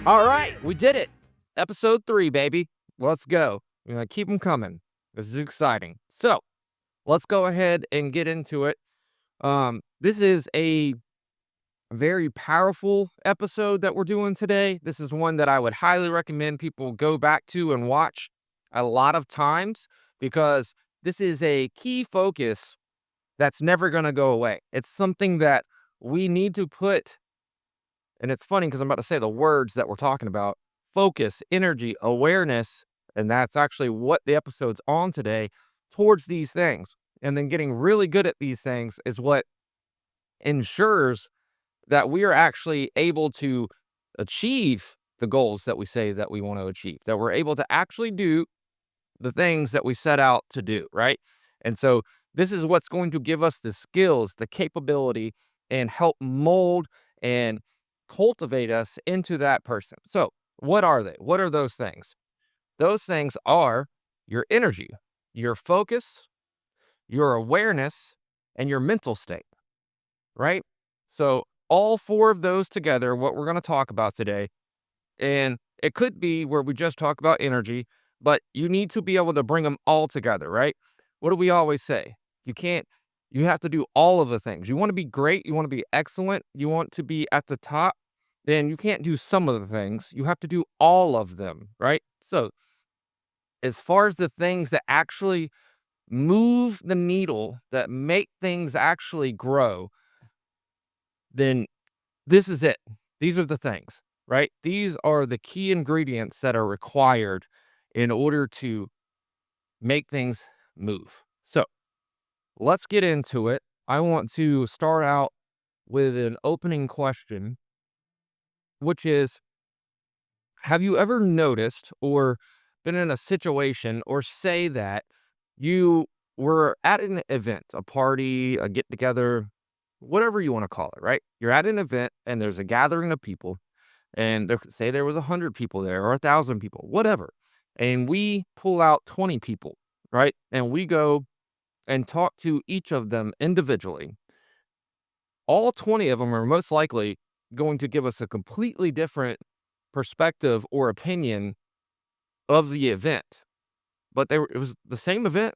All right, we did it. Episode 3, baby. Let's go. We're gonna keep them coming. This is exciting. So let's go ahead and get into it. This is a very powerful episode that we're doing today. This is one that I would highly recommend people go back to and watch a lot of times because this is a key focus that's never going to go away. It's something that we need to put, and it's funny because I'm about to say the words that we're talking about: focus, energy, awareness. And that's actually what the episode's on today, towards these things. And then getting really good at these things is what ensures that we are actually able to achieve the goals that we say that we want to achieve, that we're able to actually do the things that we set out to do, right? And so this is what's going to give us the skills, the capability, and help mold and cultivate us into that person. So, what are they? What are those things? Those things are your energy, your focus, your awareness, and your mental state, right? So, all four of those together, what we're going to talk about today. And it could be where we just talk about energy, but you need to be able to bring them all together, right? What do we always say? You can't, you have to do all of the things. You want to be great, you want to be excellent, you want to be at the top, then you can't do some of the things. You have to do all of them, right? So, as far as the things that actually move the needle, that make things actually grow, then this is it. These are the things, right? These are the key ingredients that are required in order to make things move. So let's get into it. I want to start out with an opening question, which is: have you ever noticed or been in a situation, or say that you were at an event, a party, a get together, whatever you want to call it, right? You're at an event and there's a gathering of people, and there, say there was 100 people there or 1,000 people, whatever. And we pull out 20 people, right? And we go and talk to each of them individually. All 20 of them are most likely going to give us a completely different perspective or opinion of the event. But it was the same event,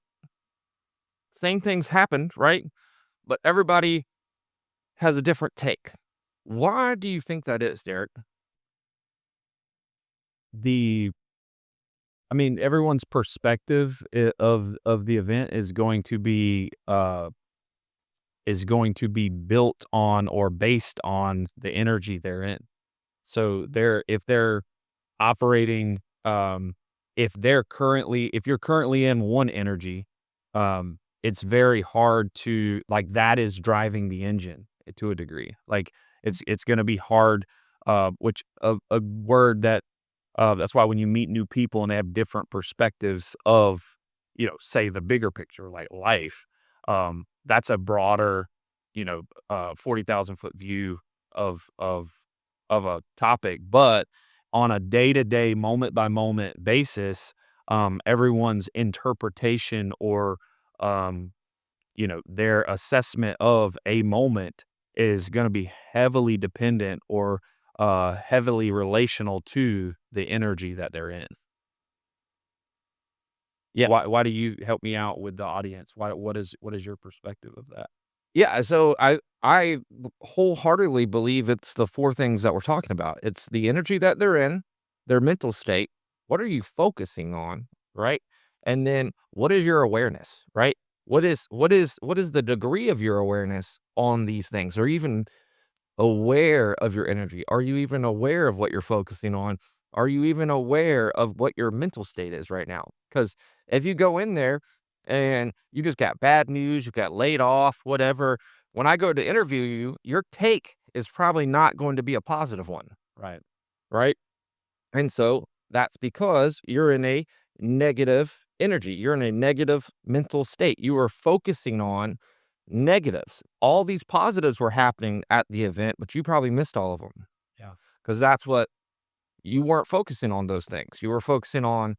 same things happened, right? But everybody has a different take. Why do you think that is, Derek? The I mean, everyone's perspective of the event is going to be built on or based on the energy they're in. So they're if they're operating, if you're currently in one energy, it's very hard to, like, that is driving the engine to a degree. Like, it's gonna be hard, which a word that that's why when you meet new people and they have different perspectives of, say the bigger picture, like life, that's a broader, 40,000 foot view of a topic. But on a day to day, moment by moment basis, everyone's interpretation or, um, their assessment of a moment is going to be heavily dependent or heavily relational to the energy that they're in. Yeah. Why do you help me out with the audience? What is your perspective of that? Yeah, so I wholeheartedly believe it's the four things that we're talking about. It's the energy that they're in, their mental state. What are you focusing on, right? And then what is your awareness, right? What is the degree of your awareness on these things, or even aware of your energy? Are you even aware of what you're focusing on? Are you even aware of what your mental state is right now? Because if you go in there and you just got bad news, you got laid off, whatever, when I go to interview you, your take is probably not going to be a positive one, Right. right? And so that's because you're in a negative energy. You're in a negative mental state. You are focusing on negatives. All these positives were happening at the event, but you probably missed all of them Yeah. because that's what you weren't focusing on, those things. You were focusing on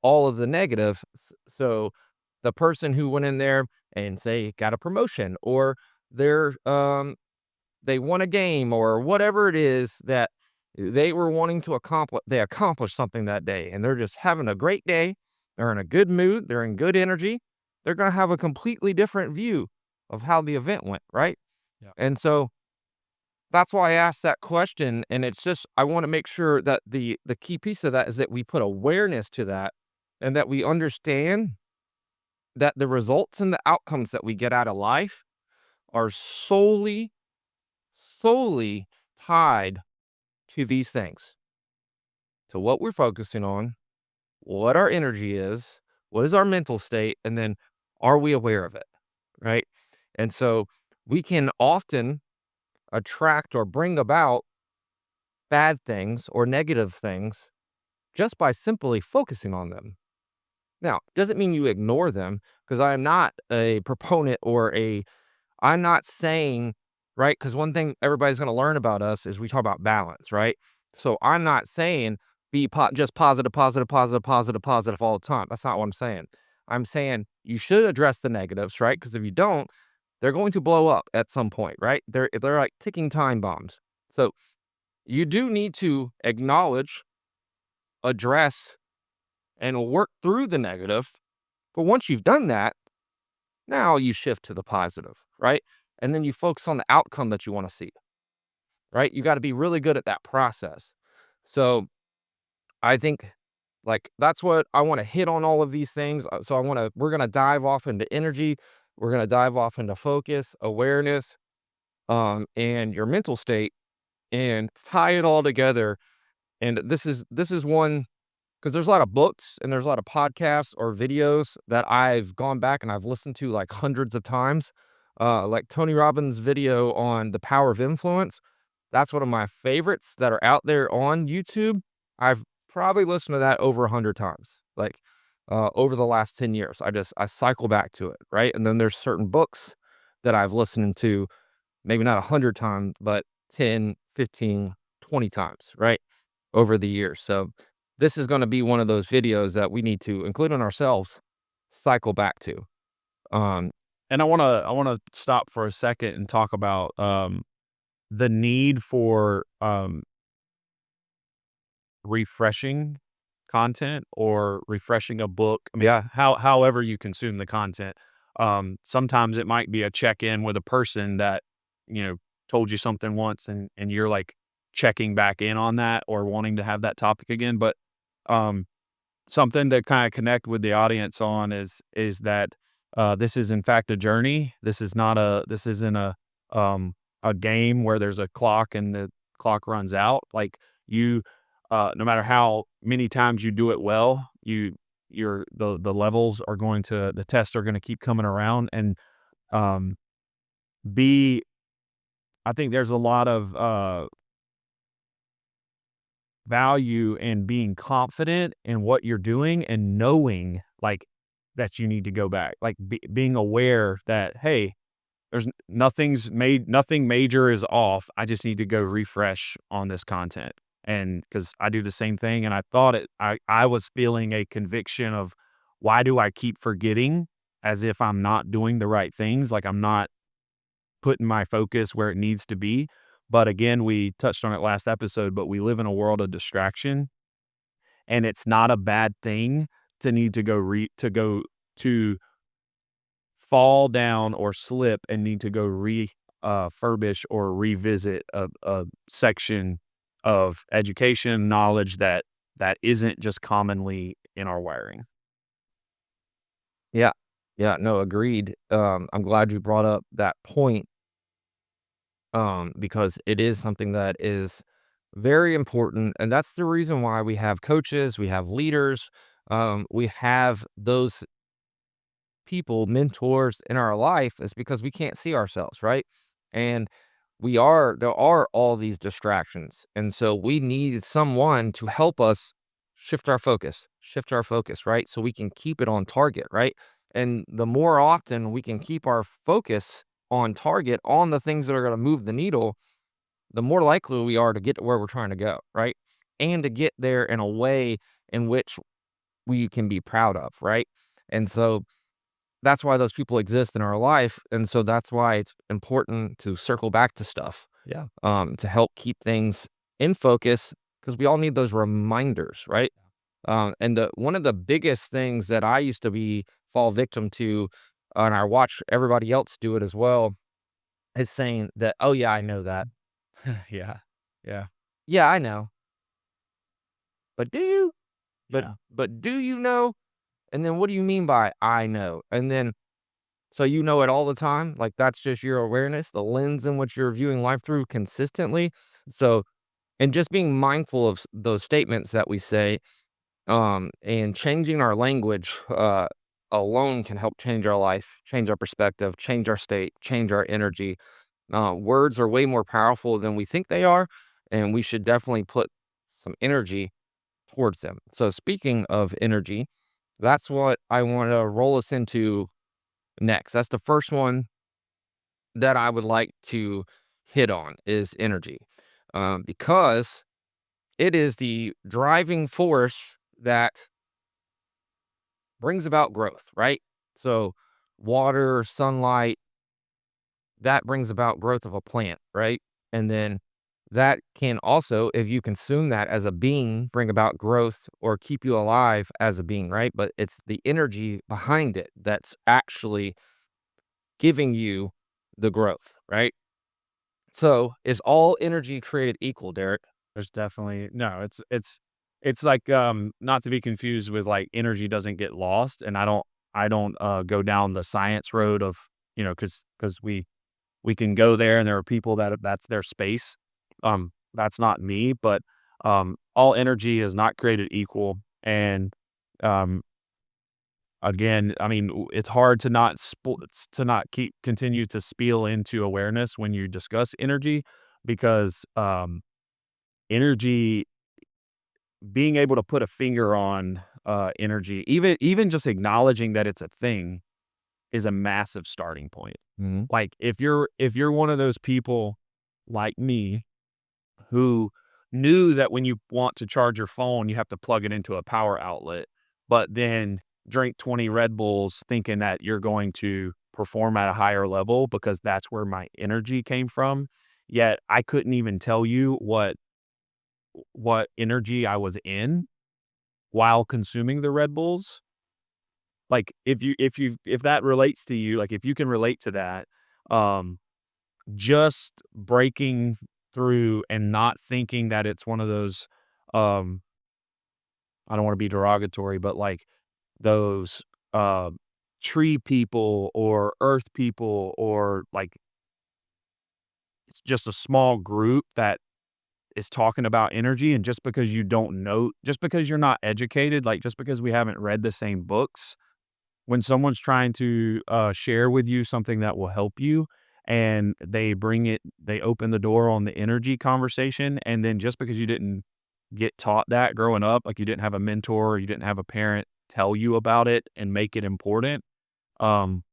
all of the negative. So the person who went in there and, say, got a promotion, or they're they won a game, or whatever it is that They were wanting to they accomplished something that day, and they're just having a great day. They're in a good mood, they're in good energy. They're gonna have a completely different view of how the event went, right? Yeah. And so that's why I asked that question, and it's just I wanna make sure that the key piece of that is that we put awareness to that, and that we understand that the results and the outcomes that we get out of life are solely tied to these things, to what we're focusing on, what our energy is, what is our mental state, and then are we aware of it, right? And so we can often attract or bring about bad things or negative things just by simply focusing on them. Now, doesn't mean you ignore them, because I am not a proponent or I'm not saying, right? Because one thing everybody's going to learn about us is we talk about balance, right? So I'm not saying just positive, positive, positive, positive, positive all the time. That's not what I'm saying. I'm saying you should address the negatives, right? Because if you don't, they're going to blow up at some point, right? They're like ticking time bombs. So you do need to acknowledge, address, and work through the negative. But once you've done that, now you shift to the positive, right? And then you focus on the outcome that you want to see, right? You got to be really good at that process. So I think like that's what I want to hit on all of these things. So we're going to dive off into energy. We're going to dive off into focus, awareness, and your mental state and tie it all together. And this is one because there's a lot of books and there's a lot of podcasts or videos that I've gone back and I've listened to like hundreds of times. Like Tony Robbins' video on the power of influence. That's one of my favorites that are out there on YouTube. I've probably listened to that over 100 times, like over the last 10 years. I cycle back to it, right? And then there's certain books that I've listened to, maybe not 100 times, but 10, 15, 20 times, right? Over the years. So this is going to be one of those videos that we need to, including ourselves, cycle back to. Um, And I wanna stop for a second and talk about, the need for, refreshing content or refreshing a book. I mean, yeah, however you consume the content. Sometimes it might be a check-in with a person that, you know, told you something once and you're, like, checking back in on that or wanting to have that topic again, but, um, something to kinda connect with the audience on is that, this is in fact a journey. This isn't a game where there's a clock and the clock runs out. Like, you, no matter how many times you do it well, the levels are going to the tests are gonna keep coming around and, um, be I think there's a lot of, value in being confident in what you're doing and knowing, like, that you need to go back. Like, being aware that, "Hey, nothing major is off. I just need to go refresh on this content." And because I do the same thing, and I was feeling a conviction of, why do I keep forgetting as if I'm not doing the right things, like I'm not putting my focus where it needs to be. But again, we touched on it last episode, but we live in a world of distraction, and it's not a bad thing to need to to fall down or slip and need to go furbish or revisit a section of education knowledge that isn't just commonly in our wiring. yeah, yeah. No, agreed. I'm glad you brought up that point, because it is something that is very important, and that's the reason why we have coaches, we have leaders, we have those people, mentors in our life is because we can't see ourselves, right? And there are all these distractions. And so we need someone to help us shift our focus, right? So we can keep it on target, right? And the more often we can keep our focus on target on the things that are going to move the needle, the more likely we are to get to where we're trying to go, right? And to get there in a way in which we can be proud of, right? And so that's why those people exist in our life, and so that's why it's important to circle back to stuff, Yeah. to help keep things. in focus, because we all need those reminders, right? And one of the biggest things that I used to fall victim to, and I watch everybody else do it as well, is saying that, "Oh yeah, I know that. Yeah. Yeah. Yeah, I know. But do you? But Yeah. but do you know? And then what do you mean by I know? And then so you know it all the time? Like that's just your awareness, the lens in which you're viewing life through consistently. So and just being mindful of those statements that we say, and changing our language alone can help change our life, change our perspective, change our state, change our energy. Words are way more powerful than we think they are, and we should definitely put some energy towards them. So, speaking of energy, that's what I want to roll us into next. That's the first one that I would like to hit on is energy, because it is the driving force that brings about growth, right? So, water, sunlight, that brings about growth of a plant, right? And then that can also, if you consume that as a being, bring about growth or keep you alive as a being, right? But it's the energy behind it that's actually giving you the growth, right? So, is all energy created equal, Derek? There's definitely no, it's like, not to be confused with, like, energy doesn't get lost, and I don't go down the science road of, because we can go there and there are people that's their space. That's not me, but, all energy is not created equal, and, um, again, I mean, it's hard to not keep continue to spiel into awareness when you discuss energy because, energy being able to put a finger on, energy, even just acknowledging that it's a thing is a massive starting point. Mhm. Like, if you're one of those people like me who knew that when you want to charge your phone, you have to plug it into a power outlet, but then drink 20 Red Bulls thinking that you're going to perform at a higher level because that's where my energy came from. Yet I couldn't even tell you what energy I was in while consuming the Red Bulls. Like, if that relates to you, like, if you can relate to that, um, just breaking through and not thinking that it's one of those, um, I don't wanna be derogatory, but, like, those, uh, tree people or earth people or, like, it's just a small group that is talking about energy, and just because you don't know just because you're not educated, like, just because we haven't read the same books, when someone's trying to, share with you something that will help you and they open the door on the energy conversation, and then just because you didn't get taught that growing up, like you didn't have a mentor, or you didn't have a parent tell you about it and make it important, um,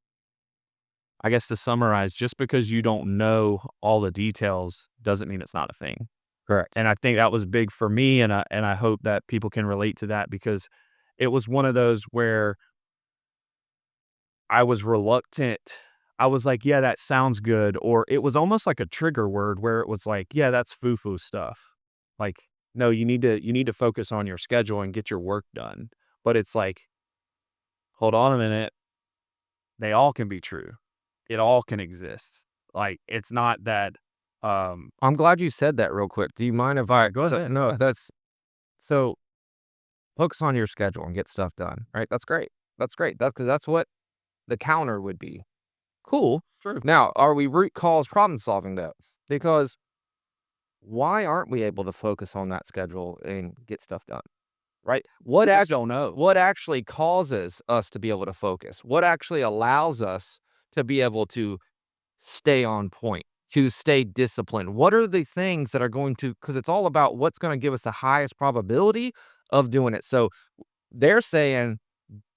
I guess to summarize, just because you don't know all the details doesn't mean it's not a thing. Correct. And I think that was big for me, and I hope that people can relate to that because it was one of those where I was reluctant. I was like, "Yeah, that sounds good," or it was almost like a trigger word where it was like, "Yeah, that's foo-foo stuff." Like, "No, you need to focus on your schedule and get your work done." But it's like, "Hold on a minute, they all can be true. It all can exist." Like, it's not that, I'm glad you said that real quick. Do you mind if I go so ahead. no, that's so focus on your schedule and get stuff done, right? That's great. That's great. That's 'cause that's what the counter would be. Cool. True. Now, are we root cause problem solving though? Because why aren't we able to focus on that schedule and get stuff done? Right? We just don't know. What actually causes us to be able to focus? What actually allows us to be able to stay on point, to stay disciplined? What are the things that are going to, because it's all about what's going to give us the highest probability of doing it. So they're saying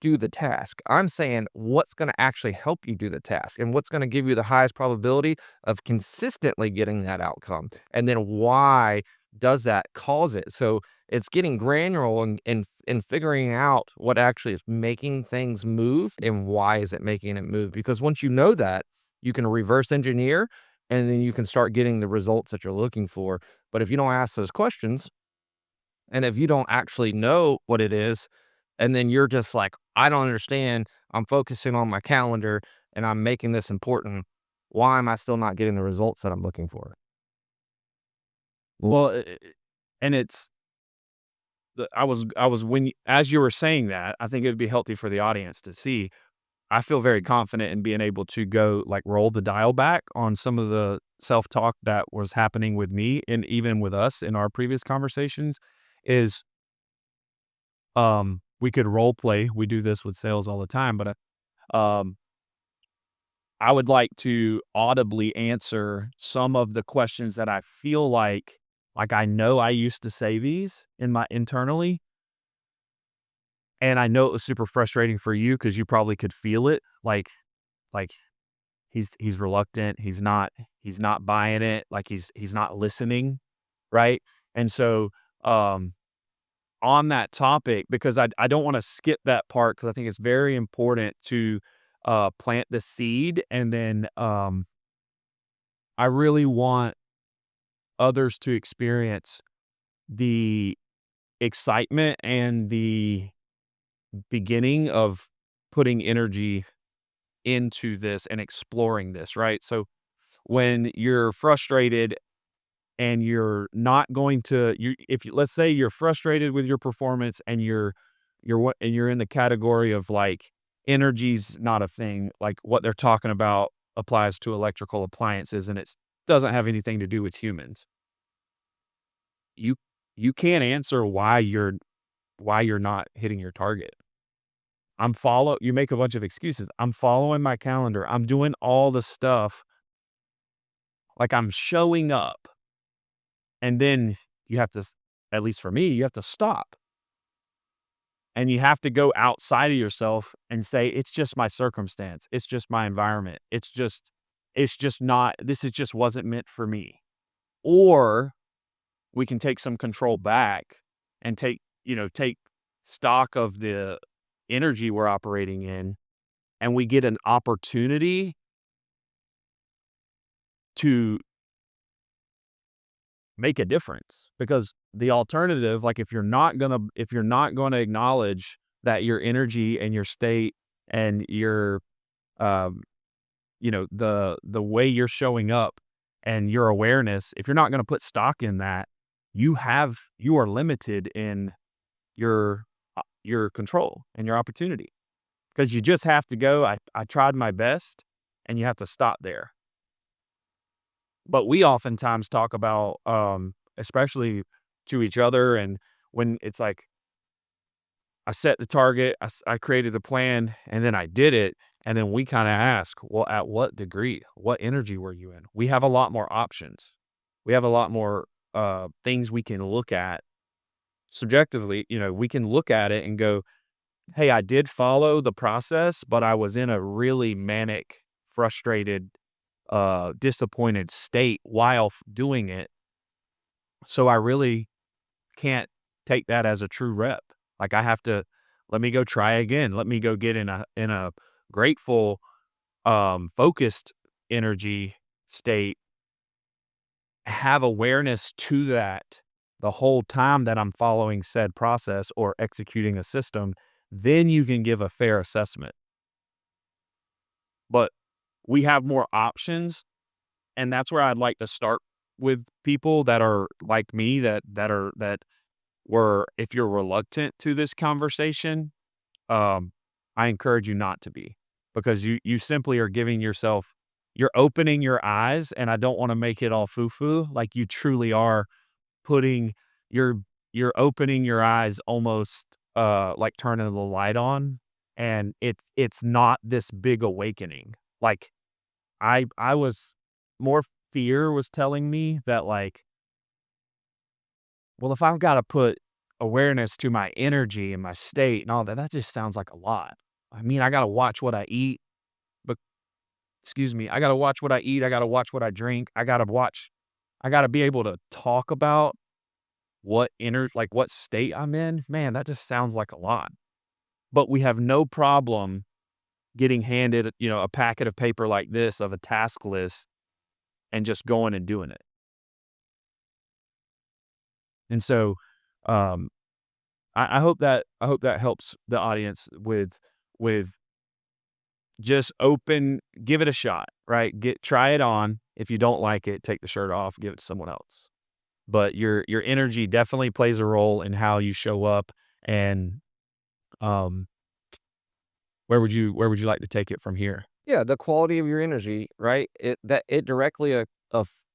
do the task. I'm saying what's going to actually help you do the task and what's going to give you the highest probability of consistently getting that outcome. And then why does that cause it? So it's getting granular and figuring out what actually is making things move and why is it making it move. Because once you know that, you can reverse engineer and then you can start getting the results that you're looking for. But if you don't ask those questions, and if you don't actually know what it is, and then you're just like, I don't understand, I'm focusing on my calendar and I'm making this important. Why am I still not getting the results that I'm looking for? Well, and it's I was when as you were saying that, I think it would be healthy for the audience to see. I feel very confident in being able to go like roll the dial back on some of the self talk that was happening with me and even with us in our previous conversations. Is we could role play. We do this with sales all the time, but um, I would like to audibly answer some of the questions that I feel like I know I used to say these in my internally, and I know it was super frustrating for you because you probably could feel it, like he's reluctant, he's not buying it, like he's not listening, right? And so, um, on that topic, because I don't wanna skip that part because I think it's very important to, plant the seed, and then, I really want others to experience the excitement and the beginning of putting energy into this and exploring this, right? So when you're frustrated and you're not going to you if you let's say you're frustrated with your performance and you're in the category of like energy's not a thing, like what they're talking about applies to electrical appliances and it doesn't have anything to do with humans. You you can't answer why you're not hitting your target. You make a bunch of excuses. I'm following my calendar. I'm doing all the stuff. Like I'm showing up. And then you have to, at least for me, you have to stop. And you have to go outside of yourself and say, it's just my circumstance. It's just my environment. It's just not, this is just wasn't meant for me. Or we can take some control back and take stock of the energy we're operating in, and we get an opportunity to make a difference. Because the alternative, like if you're not gonna acknowledge that your energy and your state and your, um, the way you're showing up and your awareness, if you're not gonna put stock in that, you are limited in your control and your opportunity. Because you just have to go, I tried my best, and you have to stop there. But we oftentimes talk about, especially to each other, and when it's like, I set the target, I created the plan, and then I did it, and then we kinda ask, "Well, at what degree? What energy were you in?" We have a lot more options. We have a lot more, things we can look at subjectively, we can look at it and go, "Hey, I did follow the process, but I was in a really manic, frustrated, disappointed state while doing it. So I really can't take that as a true rep. Like I have to let me go try again. Let me go get in a grateful, focused energy state, have awareness to that the whole time that I'm following said process or executing a system, then you can give a fair assessment. But we have more options, and that's where I'd like to start with people that are like me that were if you're reluctant to this conversation, I encourage you not to be, because you simply are giving yourself you're opening your eyes, and I don't wanna make it all foo-foo, like, you truly are putting you're you're opening your eyes almost, like turning the light on, and it's not this big awakening. Like, I was more fear was telling me that, like, well, if I've gotta put awareness to my energy and my state and all that, that just sounds like a lot. I mean, I gotta watch what I eat, but excuse me, I gotta watch what I eat, I gotta watch what I drink, I gotta be able to talk about what state I'm in. Man, that just sounds like a lot. But we have no problem getting handed, a packet of paper like this of a task list and just going and doing it. And so, um, I hope that helps the audience with just give it a shot, right? Try it on. If you don't like it, take the shirt off, give it to someone else. But your energy definitely plays a role in how you show up. And um, where would you like to take it from here? Yeah, the quality of your energy, right? It directly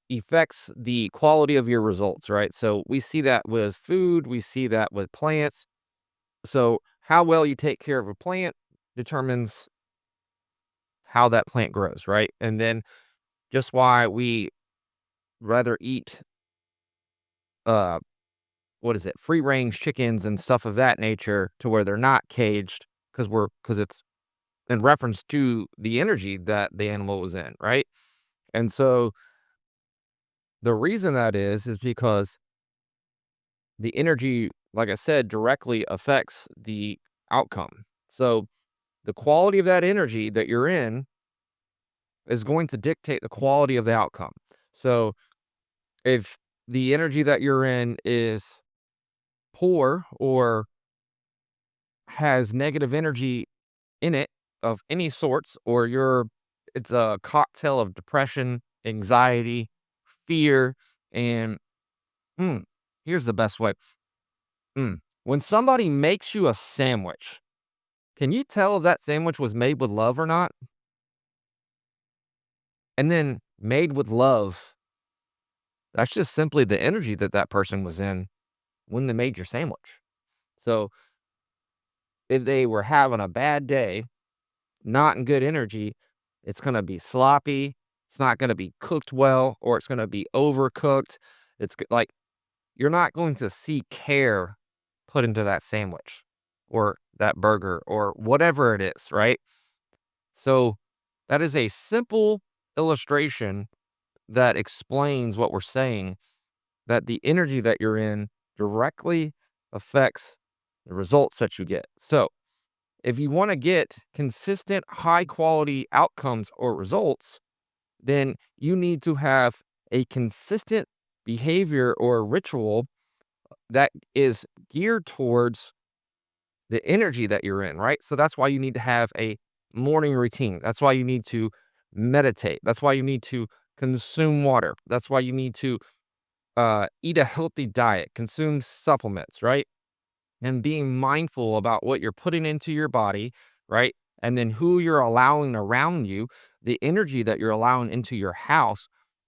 affects the quality of your results, right? So we see that with food, we see that with plants. So how well you take care of a plant determines how that plant grows, right? And then just why we rather eat uh what is it, free range chickens and stuff of that nature to where they're not caged because it's in reference to the energy that the animal was in, right? And so the reason that is because the energy, like I said, directly affects the outcome. So the quality of that energy that you're in is going to dictate the quality of the outcome. So if the energy that you're in is poor or has negative energy in it of any sorts, or it's a cocktail of depression, anxiety, fear, and mm, here's the best way. When somebody makes you a sandwich, can you tell if that sandwich was made with love or not? And then made with love, that's just simply the energy that that person was in when they made your sandwich. So if they were having a bad day, not in good energy, it's going to be sloppy. It's not going to be cooked well, or it's going to be overcooked. Like you're not going to see care put into that sandwich or that burger or whatever it is, right? So that is a simple illustration that explains what we're saying, that the energy that you're in directly affects the results that you get. So if you want to get consistent, high quality outcomes or results, then you need to have a consistent behavior or ritual that is geared towards the energy that you're in, right? So that's why you need to have a morning routine. That's why you need to meditate. That's why you need to consume water. That's why you need to eat a healthy diet, consume supplements, right? And being mindful about what you're putting into your body, right? And then who you're allowing around you, the energy that you're allowing into your house,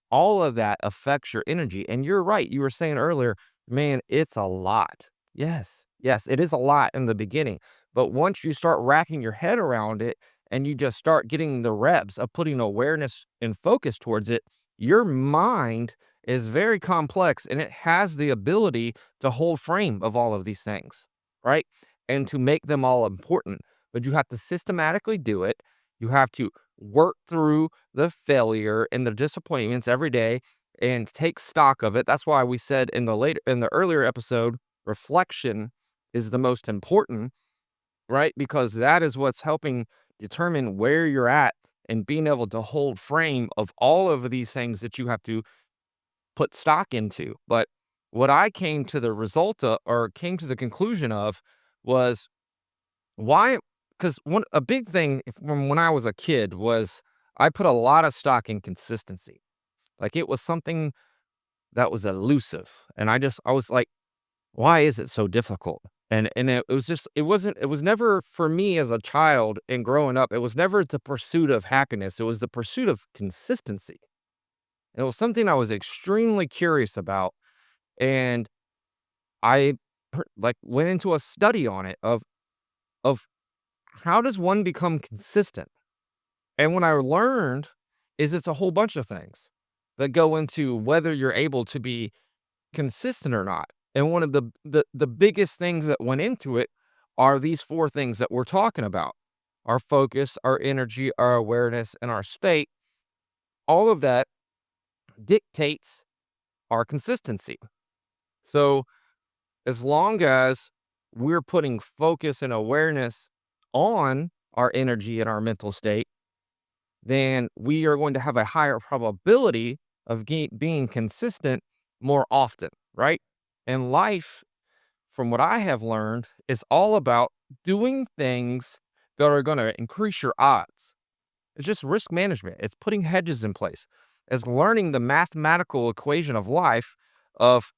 all of that affects your energy. And you're right. You were saying earlier, man, it's a lot. Yes. Yes, it is a lot in the beginning. But once you start wrapping your head around it and you just start getting the reps of putting awareness and focus towards it, your mind is very complex and it has the ability to hold frame of all of these things, right? And to make them all important. But you have to systematically do it. You have to work through the failure and the disappointments every day and take stock of it. That's why we said in the earlier episode, reflection is the most important, right? Because that is what's helping determine where you're at and being able to hold frame of all of these things that you have to put stock into. But what I came to the result of, or came to the conclusion of, was why? Because a big thing from when I was a kid was I put a lot of stock in consistency. Like it was something that was elusive, and I was like, why is it so difficult? And it was just it was never for me as a child and growing up. It was never the pursuit of happiness. It was the pursuit of consistency. It was something I was extremely curious about, and I like went into a study on it of how does one become consistent? And what I learned is it's a whole bunch of things that go into whether you're able to be consistent or not. And one of the biggest things that went into it are these four things that we're talking about: our focus, our energy, our awareness, and our state. All of that dictates our consistency. So as long as we're putting focus and awareness on our energy and our mental state, then we are going to have a higher probability of being consistent more often, right? And life, from what I have learned, is all about doing things that are going to increase your odds. It's just risk management. It's putting hedges in place. It's learning the mathematical equation of life of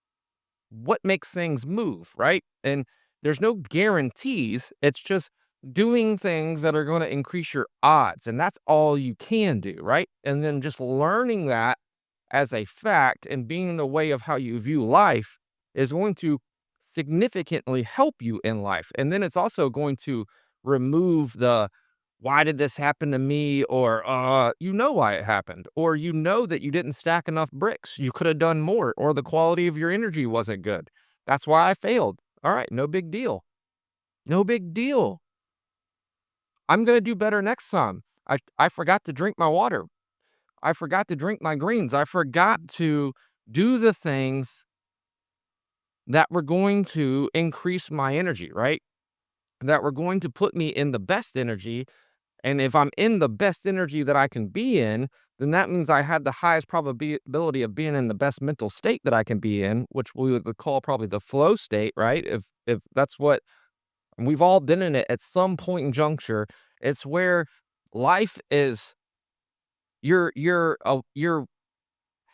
what makes things move, right? And there's no guarantees. It's just doing things that are going to increase your odds. And that's all you can do, right? And then just learning that as a fact and being the way of how you view life is going to significantly help you in life. And then it's also going to remove the why did this happen to me? Or, you know why it happened. Or you know that you didn't stack enough bricks. You could have done more, or the quality of your energy wasn't good. That's why I failed. All right, no big deal. No big deal. I'm going to do better next time. I forgot to drink my water. I forgot to drink my greens. I forgot to do the things that were going to increase my energy, right? That were going to put me in the best energy. And if I'm in the best energy that I can be in, then that means I had the highest probability of being in the best mental state that I can be in, which we would call probably the flow state, right? If that's what we've all been in it at some point in juncture, it's where life is your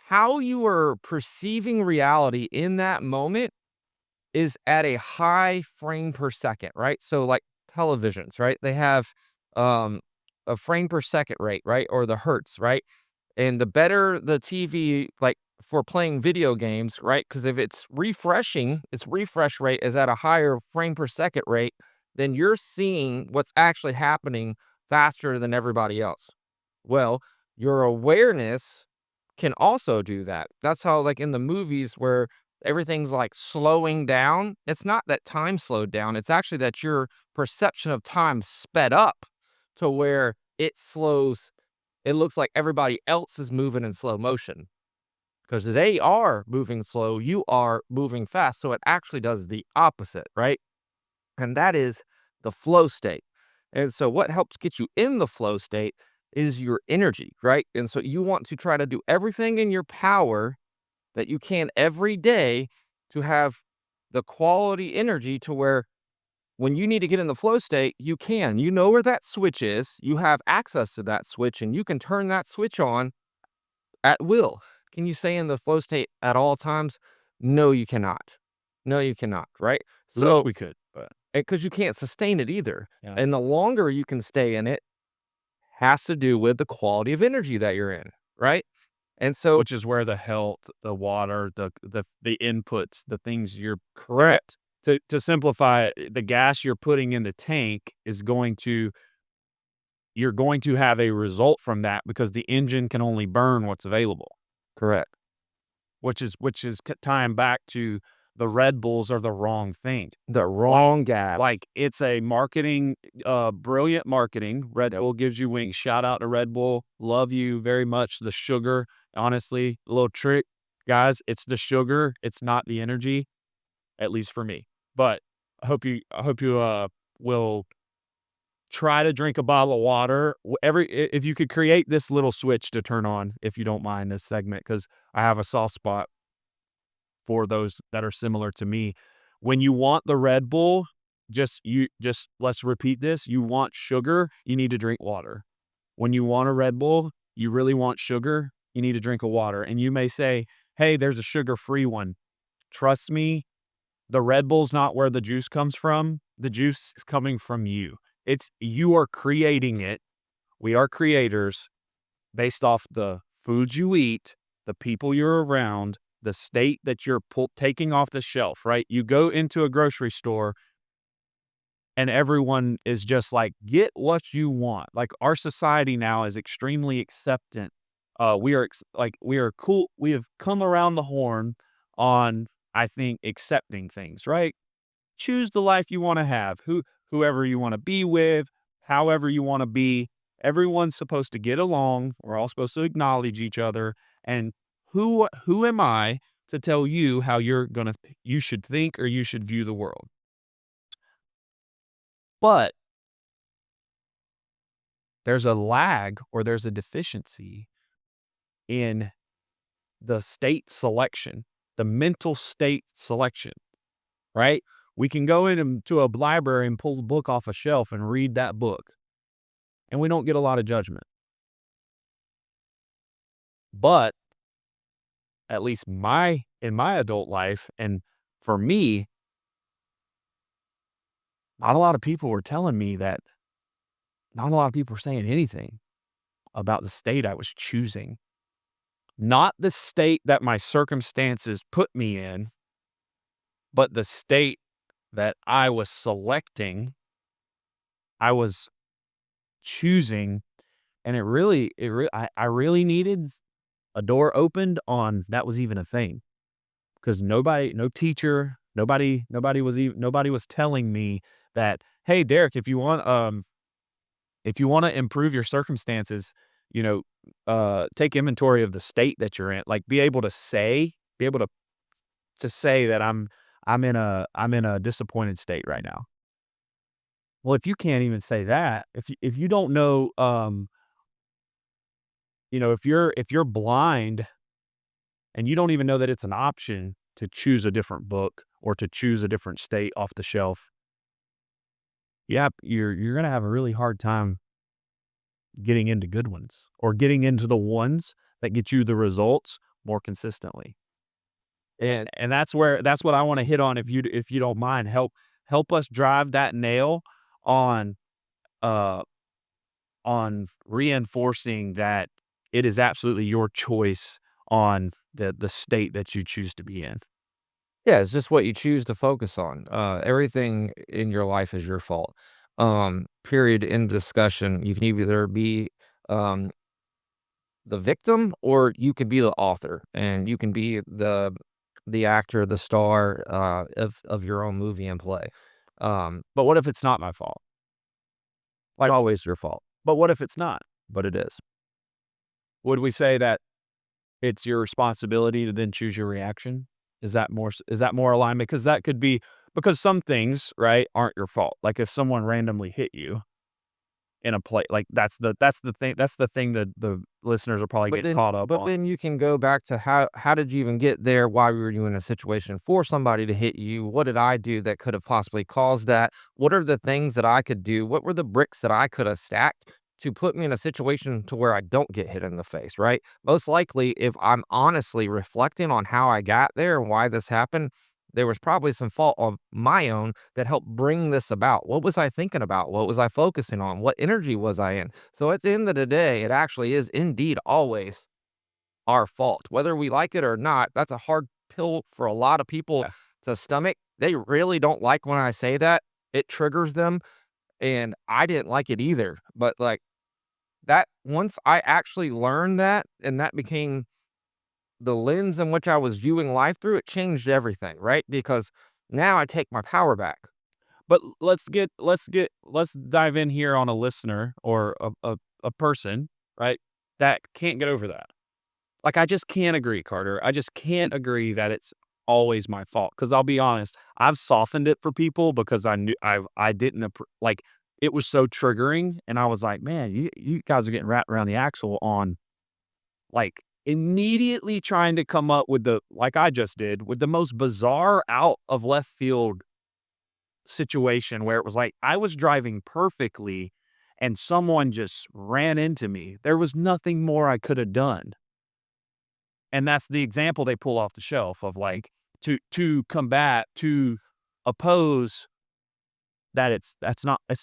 how you are perceiving reality in that moment is at a high frame per second, right? So like televisions, right? They have um a frame per second rate, right? Or the hertz, right? And the better the TV, like for playing video games, right? Because if it's refreshing, its refresh rate is at a higher frame per second rate, then you're seeing what's actually happening faster than everybody else. Well, your awareness can also do that. That's how, like in the movies where everything's like slowing down, it's not that time slowed down. It's actually that your perception of time sped up to where it slows. It looks like everybody else is moving in slow motion because they are moving slow. You are moving fast. So it actually does the opposite, right? And that is the flow state. And so what helps get you in the flow state is your energy, right? And so you want to try to do everything in your power that you can every day to have the quality energy to where when you need to get in the flow state, you can. You know where that switch is. You have access to that switch and you can turn that switch on at will. Can you stay in the flow state at all times? No, you cannot. No, you cannot, right? So So we could, but because you can't sustain it either. yeah. And the longer you can stay in it has to do with the quality of energy that you're in, right? And so, Which is where the health, the water, the inputs, the things you're correct, to simplify it, the gas you're putting in the tank is going to you're going to have a result from that because the engine can only burn what's available, correct. which is tying back to the Red Bulls are the wrong thing. The Like wrong gap. like, it's a marketing, brilliant marketing. Red Yep. Bull gives you wings. Shout out to Red Bull. Love you very much. The sugar, honestly, a little trick, guys, it's the sugar, it's not the energy, at least for me. But I hope you will try to drink a bottle of water. If you could create this little switch to turn on, if you don't mind this segment, because I have a soft spot for those that are similar to me. When you want the Red Bull, just let's repeat this. You want sugar, you need to drink water. When you want a Red Bull, you really want sugar, you need to drink a water. And you may say, "Hey, there's a sugar-free one." Trust me, the Red Bull's not where the juice comes from. The juice is coming from you. It's you are creating it. We are creators based off the foods you eat, the people you're around, the state that you're taking off the shelf, right? You go into a grocery store and everyone is just like, get what you want. Like our society now is extremely acceptant. We are cool. We have come around the horn on, I think, accepting things, right? Choose the life you want to have, whoever you want to be with, however you want to be. Everyone's supposed to get along. We're all supposed to acknowledge each other. And who am I to tell you how you should think or you should view the world? But there's a lag or there's a deficiency in the state selection, the mental state selection, right? We can go into a library and pull a book off a shelf and read that book, and we don't get a lot of judgment. But at least in my adult life, and for me, not a lot of people were telling me that. Not a lot of people were saying anything about the state I was choosing. Not the state that my circumstances put me in, but the state that I was selecting, I was choosing, and I really needed a door opened on that was even a thing, because no teacher, nobody was telling me that, hey, Derek, if you want to improve your circumstances, you know, take inventory of the state that you're in. Like, be able to say that I'm in a disappointed state right now. Well, if you can't even say that, if you don't know, if you're blind and you don't even know that it's an option to choose a different book or to choose a different state off the shelf, yeah, you're gonna have a really hard time getting into good ones or getting into the ones that get you the results more consistently. And that's what I want to hit on, if you don't mind. Help us drive that nail on uh on reinforcing that it is absolutely your choice on the state that you choose to be in. Yeah, it's just what you choose to focus on. Everything in your life is your fault. Period. In discussion. You can either be um, the victim or you could be the author, and you can be the actor, the star of your own movie and play. But what if it's not my fault? It's Like, always your fault, but what if it's not? but it is. Would we say that it's your responsibility to then choose your reaction? Is that more alignment? Because that could be, because some things, right, aren't your fault. Like if someone randomly hit you in a play, like that's the thing that the listeners are probably But getting then caught up but on. then you can go back to how did you even get there? Why were you in a situation for somebody to hit you? What did I do that could have possibly caused that? What are the things that I could do? What were the bricks that I could have stacked to put me in a situation to where I don't get hit in the face, right? Most likely, if I'm honestly reflecting on how I got there and why this happened, there was probably some fault of my own that helped bring this about. What was I thinking about? What was I focusing on? What energy was I in? So at the end of the day, it actually is indeed always our fault. Whether we like it or not, that's a hard pill for a lot of people Yeah. to stomach. They really don't like when I say that. It triggers them. And I didn't like it either. But like that, once I actually learned that and that became the lens in which I was viewing life through, it changed everything, right? Because now I take my power back. But let's dive in here on a listener or a person, right, that can't get over that. Like, I just can't agree, Carter. I just can't agree that it's always my fault. Because 'cause I'll be honest, I've softened it for people because I didn't like, it was so triggering, and I was like, "Man, you guys are getting wrapped around the axle on," like, immediately trying to come up with like I just did, with the most bizarre out of left field situation where it was like I was driving perfectly and someone just ran into me. There was nothing more I could have done. And that's the example they pull off the shelf of, like, to oppose that it's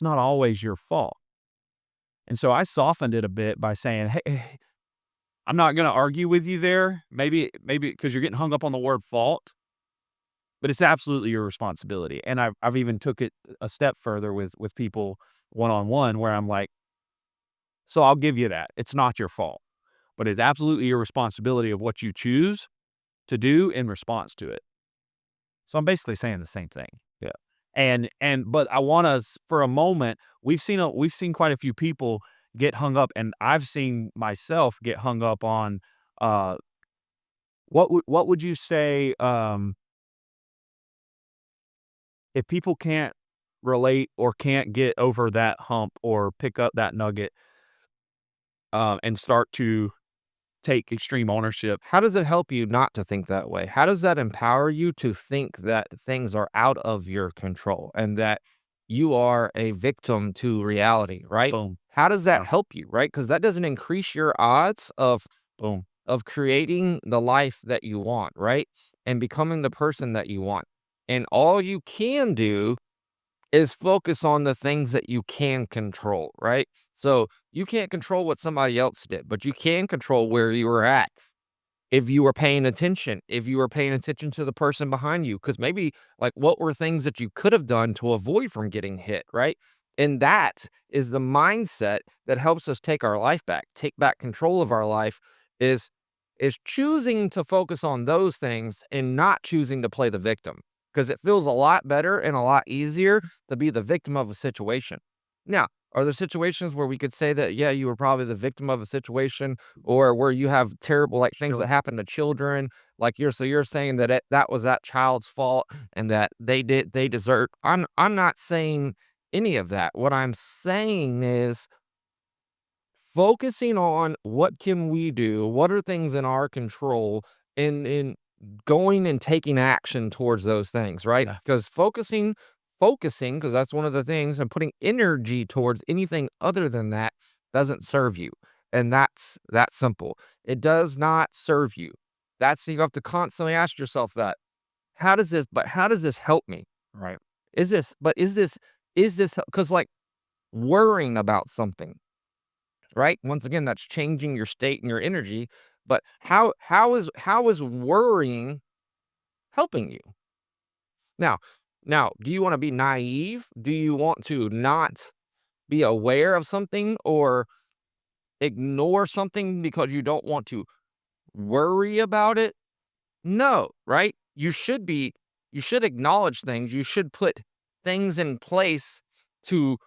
not always your fault. And so I softened it a bit by saying, "Hey, I'm not gonna argue with you there. Maybe because you're getting hung up on the word fault, but it's absolutely your responsibility." And I've even took it a step further with people one on one where I'm like, "So I'll give you that. It's not your fault, but it's absolutely your responsibility of what you choose to do in response to it." So I'm basically saying the same thing. Yeah. But I want us for a moment, we've seen quite a few people get hung up, and I've seen myself get hung up on, uh what would you say, if people can't relate or can't get over that hump or pick up that nugget, and start to take extreme ownership. How does it help you not to think that way? How does that empower you to think that things are out of your control and that you are a victim to reality, right? Boom. How does that Yeah. help you, right? Because that doesn't increase your odds Boom. of creating the life that you want, right? And becoming the person that you want. And all you can do is focus on the things that you can control, right? So you can't control what somebody else did, but you can control where you were at. If you were paying attention, if you were paying attention to the person behind you, because maybe like what were things that you could have done to avoid from getting hit, right? And that is the mindset that helps us take our life back, take back control of our life, is choosing to focus on those things and not choosing to play the victim. Because it feels a lot better and a lot easier to be the victim of a situation. Now, are there situations where we could say that, yeah, you were probably the victim of a situation, or where you have terrible like things that Sure. happen to children, like you're saying that that was that child's fault and that they deserve. I'm not saying any of that. What I'm saying is focusing on what can we do, what are things in our control, in going and taking action towards those things, right? Yeah. Because focusing, because that's one of the things, and putting energy towards anything other than that doesn't serve you. And that's that simple. It does not serve you. That's you have to constantly ask yourself that. How does this help me? Right. Is this because like worrying about something, right? Once again, that's changing your state and your energy. But how is worrying helping you? Now, do you want to be naive? Do you want to not be aware of something or ignore something because you don't want to worry about it? No, right? You should acknowledge things. You should put things in place to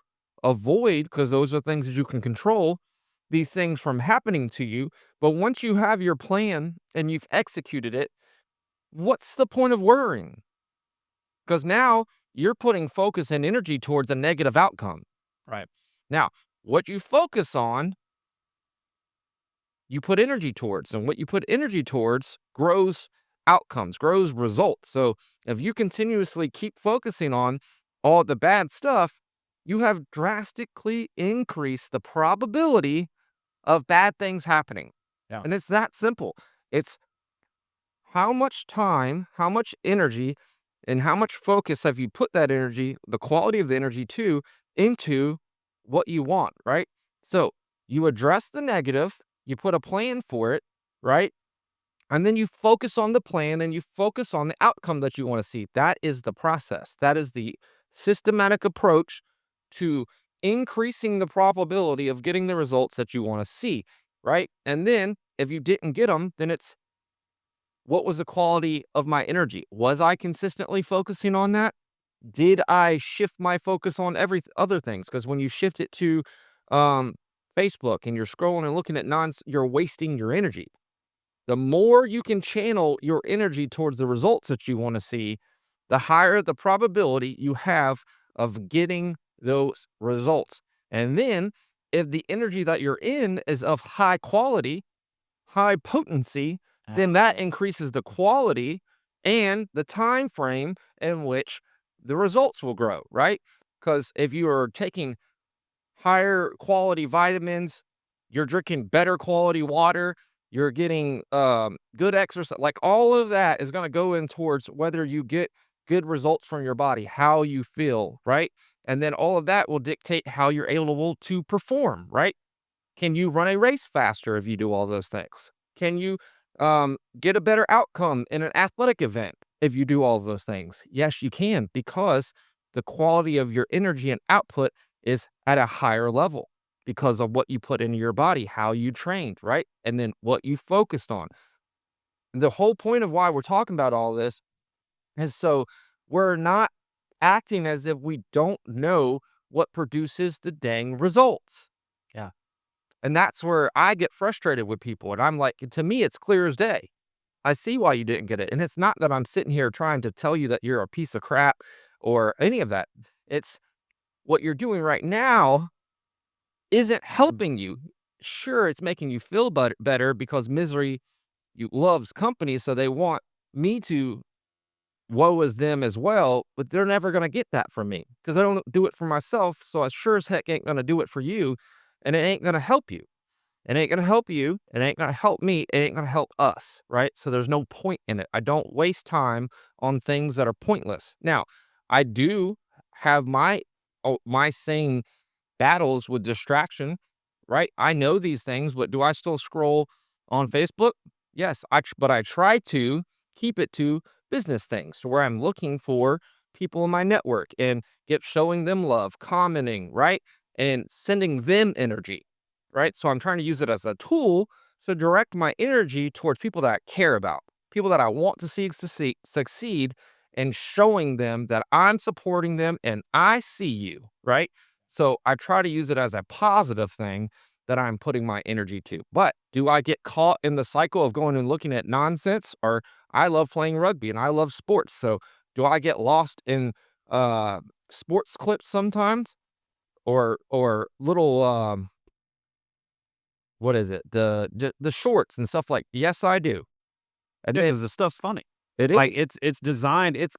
avoid, because those are things that you can control, these things from happening to you. But once you have your plan and you've executed it, what's the point of worrying? Because now you're putting focus and energy towards a negative outcome. Right. Now, what you focus on, you put energy towards, and what you put energy towards grows outcomes, grows results. So if you continuously keep focusing on all the bad stuff, you have drastically increased the probability of bad things happening. Yeah. And it's that simple. It's how much time, how much energy, and how much focus have you put that energy, the quality of the energy too, into what you want, right? So you address the negative, you put a plan for it, right? And then you focus on the plan and you focus on the outcome that you want to see. That is the process. That is the systematic approach to increasing the probability of getting the results that you want to see, right? And then if you didn't get them, then it's what was the quality of my energy? Was I consistently focusing on that? Did I shift my focus on every other things? Because when you shift it to um, Facebook and you're scrolling and looking at you're wasting your energy. The more you can channel your energy towards the results that you want to see, the higher the probability you have of getting those results. And then, if the energy that you're in is of high quality, high potency, Yeah. then that increases the quality and the time frame in which the results will grow, right? Because if you are taking higher quality vitamins, you're drinking better quality water, you're getting good exercise, like all of that is going to go in towards whether you get good results from your body, how you feel, right? And then all of that will dictate how you're able to perform, right? Can you run a race faster if you do all those things? Can you get a better outcome in an athletic event if you do all of those things? Yes, you can, because the quality of your energy and output is at a higher level because of what you put into your body, how you trained, right? And then what you focused on. The whole point of why we're talking about all this is so we're not acting as if we don't know what produces the dang results. Yeah. And that's where I get frustrated with people. And I'm like, to me, it's clear as day. I see why you didn't get it. And it's not that I'm sitting here trying to tell you that you're a piece of crap or any of that. It's what you're doing right now isn't helping you. sure, it's making you feel better because misery loves company, so they want me to woe is them as well, but they're never going to get that from me because I don't do it for myself. So I sure as heck ain't going to do it for you, and it ain't going to help you. It ain't going to help you. It ain't going to help me. It ain't going to help us. Right. So there's no point in it. I don't waste time on things that are pointless. Now, I do have my same battles with distraction, right? I know these things, but do I still scroll on Facebook? Yes, but I try to keep it to business things where I'm looking for people in my network and get showing them love, commenting, right? And sending them energy, right? So I'm trying to use it as a tool to direct my energy towards people that I care about, people that I want to see succeed, and showing them that I'm supporting them and I see you, right? So I try to use it as a positive thing that I'm putting my energy to. But do I get caught in the cycle of going and looking at nonsense? Or I love playing rugby and I love sports. So do I get lost in sports clips sometimes? Or little what is it? The shorts and stuff like, yes, I do. And Yeah, then because the stuff's funny. it Like, is. it's designed, it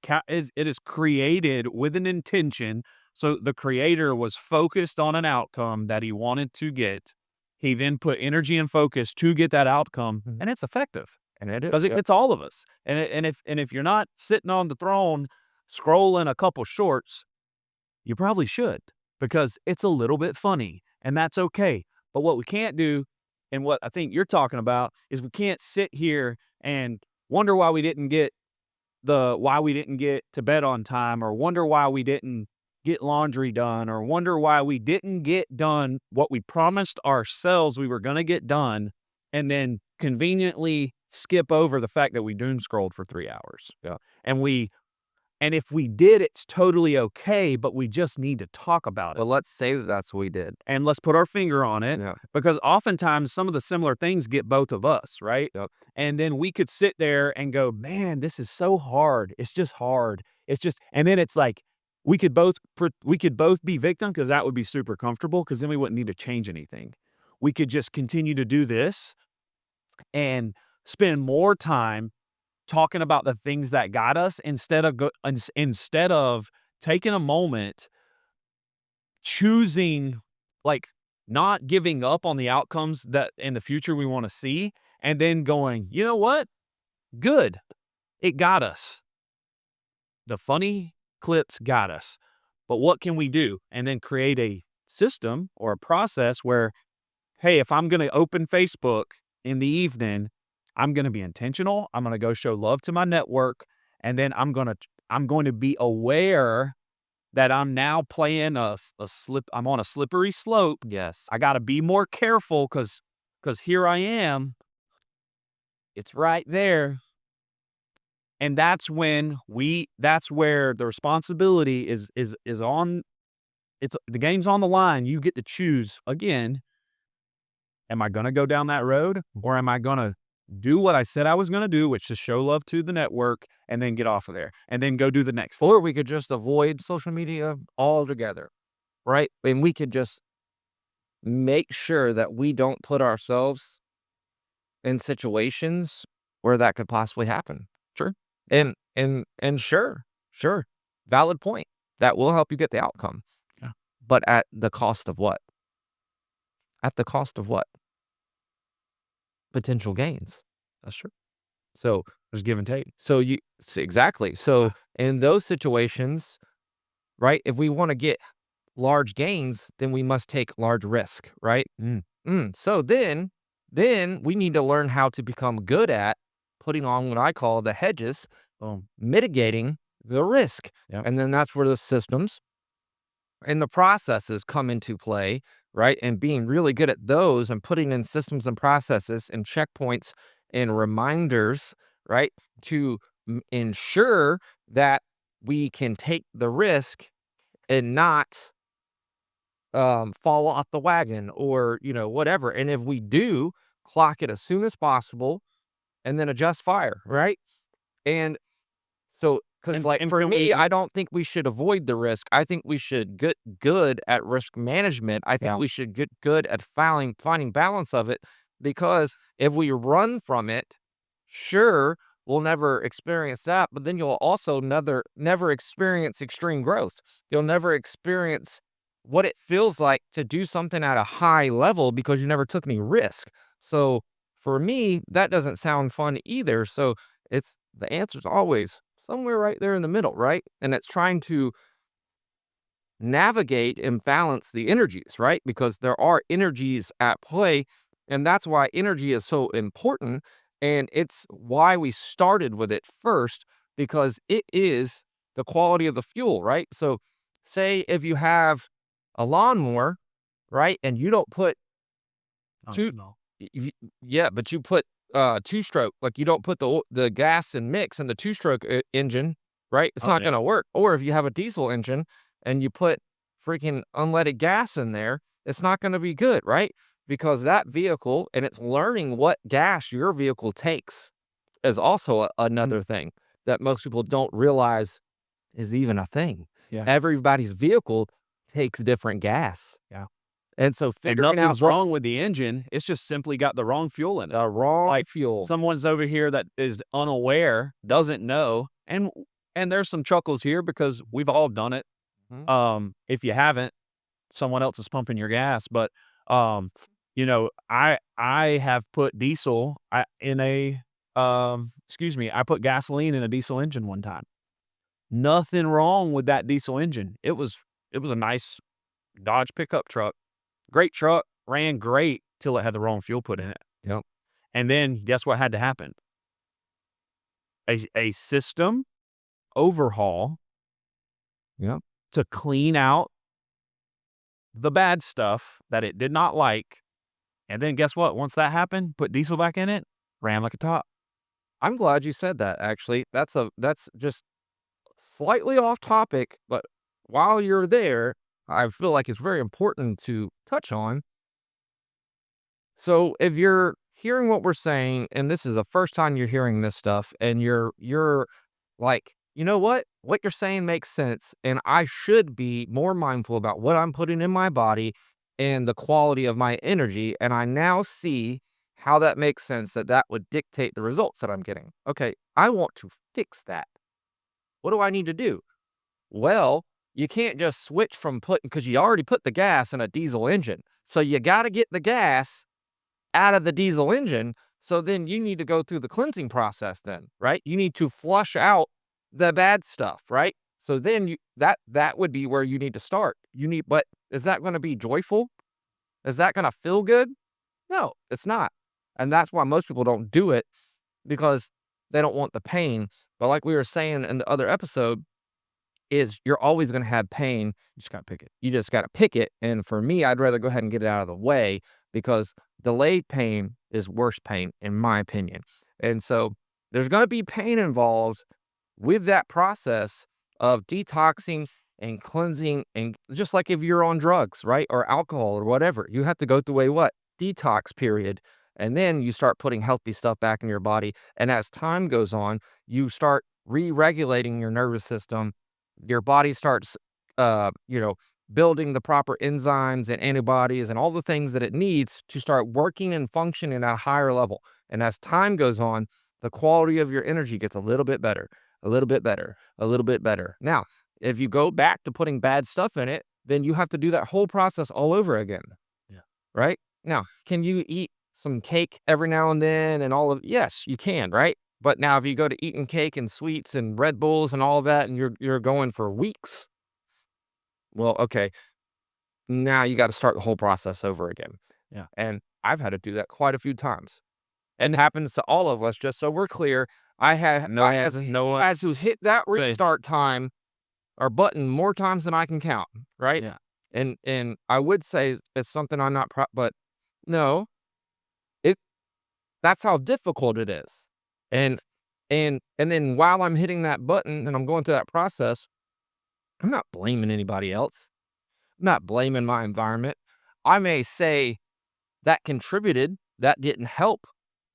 is created with an intention, so the creator was focused on an outcome that he wanted to get. He then put energy and focus to get that outcome, Mhm. and it's effective And it is. because it Yep. gets all of us. And if you're not sitting on the throne scrolling a couple shorts, you probably should, because it's a little bit funny, and that's okay. But what we can't do, and what I think you're talking about, is we can't sit here and wonder why we didn't get to bed on time, or wonder why we didn't get laundry done, or wonder why we didn't get done what we promised ourselves we were going to get done, and then conveniently skip over the fact that we doom scrolled for 3 hours. Yeah. And if we did, it's totally okay, but we just need to talk about it. But let's say that that's what we did. And let's put our finger on it, Yeah. because oftentimes some of the similar things get both of us, right? Yep. And then we could sit there and go, man, this is so hard. It's just hard. It's just, and then it's like, we could both be victim, because that would be super comfortable, because then we wouldn't need to change anything. We could just continue to do this and spend more time talking about the things that got us, instead of taking a moment, choosing, like, not giving up on the outcomes that in the future we want to see, and then going, you know what? Good. It got us. The funny clips got us. But what can we do? And then create a system or a process where, hey, if I'm going to open Facebook in the evening, I'm going to be intentional. I'm going to go show love to my network. And then I'm going to be aware that I'm now playing I'm on a slippery slope. Yes. I got to be more careful, because here I am. It's right there. And that's where the responsibility is on. The game's on the line. You get to choose again. Am I going to go down that road, or am I going to do what I said I was going to do, which is show love to the network, and then get off of there and then go do the next thing? Or we could just avoid social media altogether, right? And we could just make sure that we don't put ourselves in situations where that could possibly happen. Sure. And sure. Valid point. That will help you get the outcome. Yeah. But at the cost of what? At the cost of what? Potential gains. That's true. So There's give and take. exactly. So in those situations, right? If we want to get large gains, then we must take large risk, right? So then we need to learn how to become good at putting on what I call the hedges, mitigating the risk. Yep. And then that's where the systems and the processes come into play, right? And being really good at those and putting in systems and processes and checkpoints and reminders, right? To ensure that we can take the risk and not fall off the wagon or, whatever. And if we do, clock it as soon as possible and then adjust fire, right? And so Because, And like, and for can me, we I don't think we should avoid the risk. I think we should get good at risk management. I think Yeah. we should get good at finding balance of it, because if we run from it, sure, we'll never experience that, but then you'll also never experience extreme growth. You'll never experience what it feels like to do something at a high level because you never took any risk. So for me, that doesn't sound fun either. So it's the answer's always somewhere right there in the middle, right? And it's trying to navigate and balance the energies, right? Because there are energies at play, and that's why energy is so important. And it's why we started with it first, because it is the quality of the fuel, right? So, say if you have a lawnmower, right, and you don't put Oh, two, no. yeah, but you put two stroke, like you don't put the gas and mix in the two stroke engine, right? It's Oh, not yeah. going to work. Or if you have a diesel engine and you put freaking unleaded gas in there, it's not going to be good, right? Because that vehicle, and it's learning what gas your vehicle takes, is also Mm, another thing that most people don't realize is even a thing. yeah. Everybody's vehicle takes different gas. Yeah. And so And figuring out nothing's wrong with the engine, it's just simply got the wrong fuel in it. the wrong Like, fuel. someone's over here that is unaware, doesn't know, and there's some chuckles here because we've all done it. Mhm. If you haven't, someone else is pumping your gas, but, um, I have put diesel I put gasoline in a diesel engine one time. Nothing wrong with that diesel engine. It was a nice Dodge pickup truck. Great truck, ran great till it had the wrong fuel put in it. Yep. And then guess what had to happen? A system overhaul Yep. to clean out the bad stuff that it did not like. And then guess what? Once that happened, put diesel back in it, ran like a top. I'm glad you said that, actually. That's just slightly off topic, but while you're there, I feel like it's very important to touch on. So if you're hearing what we're saying, and this is the first time you're hearing this stuff, and you're like, you know what? What you're saying makes sense, and I should be more mindful about what I'm putting in my body and the quality of my energy. And I now see how that makes sense, that that would dictate the results that I'm getting. Okay, I want to fix that. What do I need to do? Well, you can't just switch from putting, because you already put the gas in a diesel engine. So you got to get the gas out of the diesel engine. So then you need to go through the cleansing process then, right? You need to flush out the bad stuff, right? So then that would be where you need to start. But is that going to be joyful? Is that going to feel good? No, it's not. And that's why most people don't do it, because they don't want the pain. But like we were saying in the other episode, is you're always going to have pain. You just got to pick it. You just got to pick it. And for me, I'd rather go ahead and get it out of the way, because delayed pain is worse pain, in my opinion. And so there's going to be pain involved with that process of detoxing and cleansing. And just like if you're on drugs, right? Or alcohol or whatever, you have to go through a what? Detox period. And then you start putting healthy stuff back in your body. And as time goes on, you start re-regulating your nervous system. Your body starts, you know, building the proper enzymes and antibodies and all the things that it needs to start working and functioning at a higher level. And as time goes on, the quality of your energy gets a little bit better, a little bit better, a little bit better. Now, if you go back to putting bad stuff in it, then you have to do that whole process all over again. Yeah. Right? Now, can you eat some cake every now and then and all of, yes, you can, right? But now if you go to eating cake and sweets and Red Bulls and all of that, and you're going for weeks, well, okay, now you got to start the whole process over again. Yeah. And I've had to do that quite a few times. And it happens to all of us, just so we're clear. As who's hit that restart time or button more times than I can count, right? Yeah. And I would say it's something I'm not proud, but no, it that's how difficult it is. And and then while I'm hitting that button and I'm going through that process, I'm not blaming anybody else. I'm not blaming my environment. I may say that contributed, that didn't help,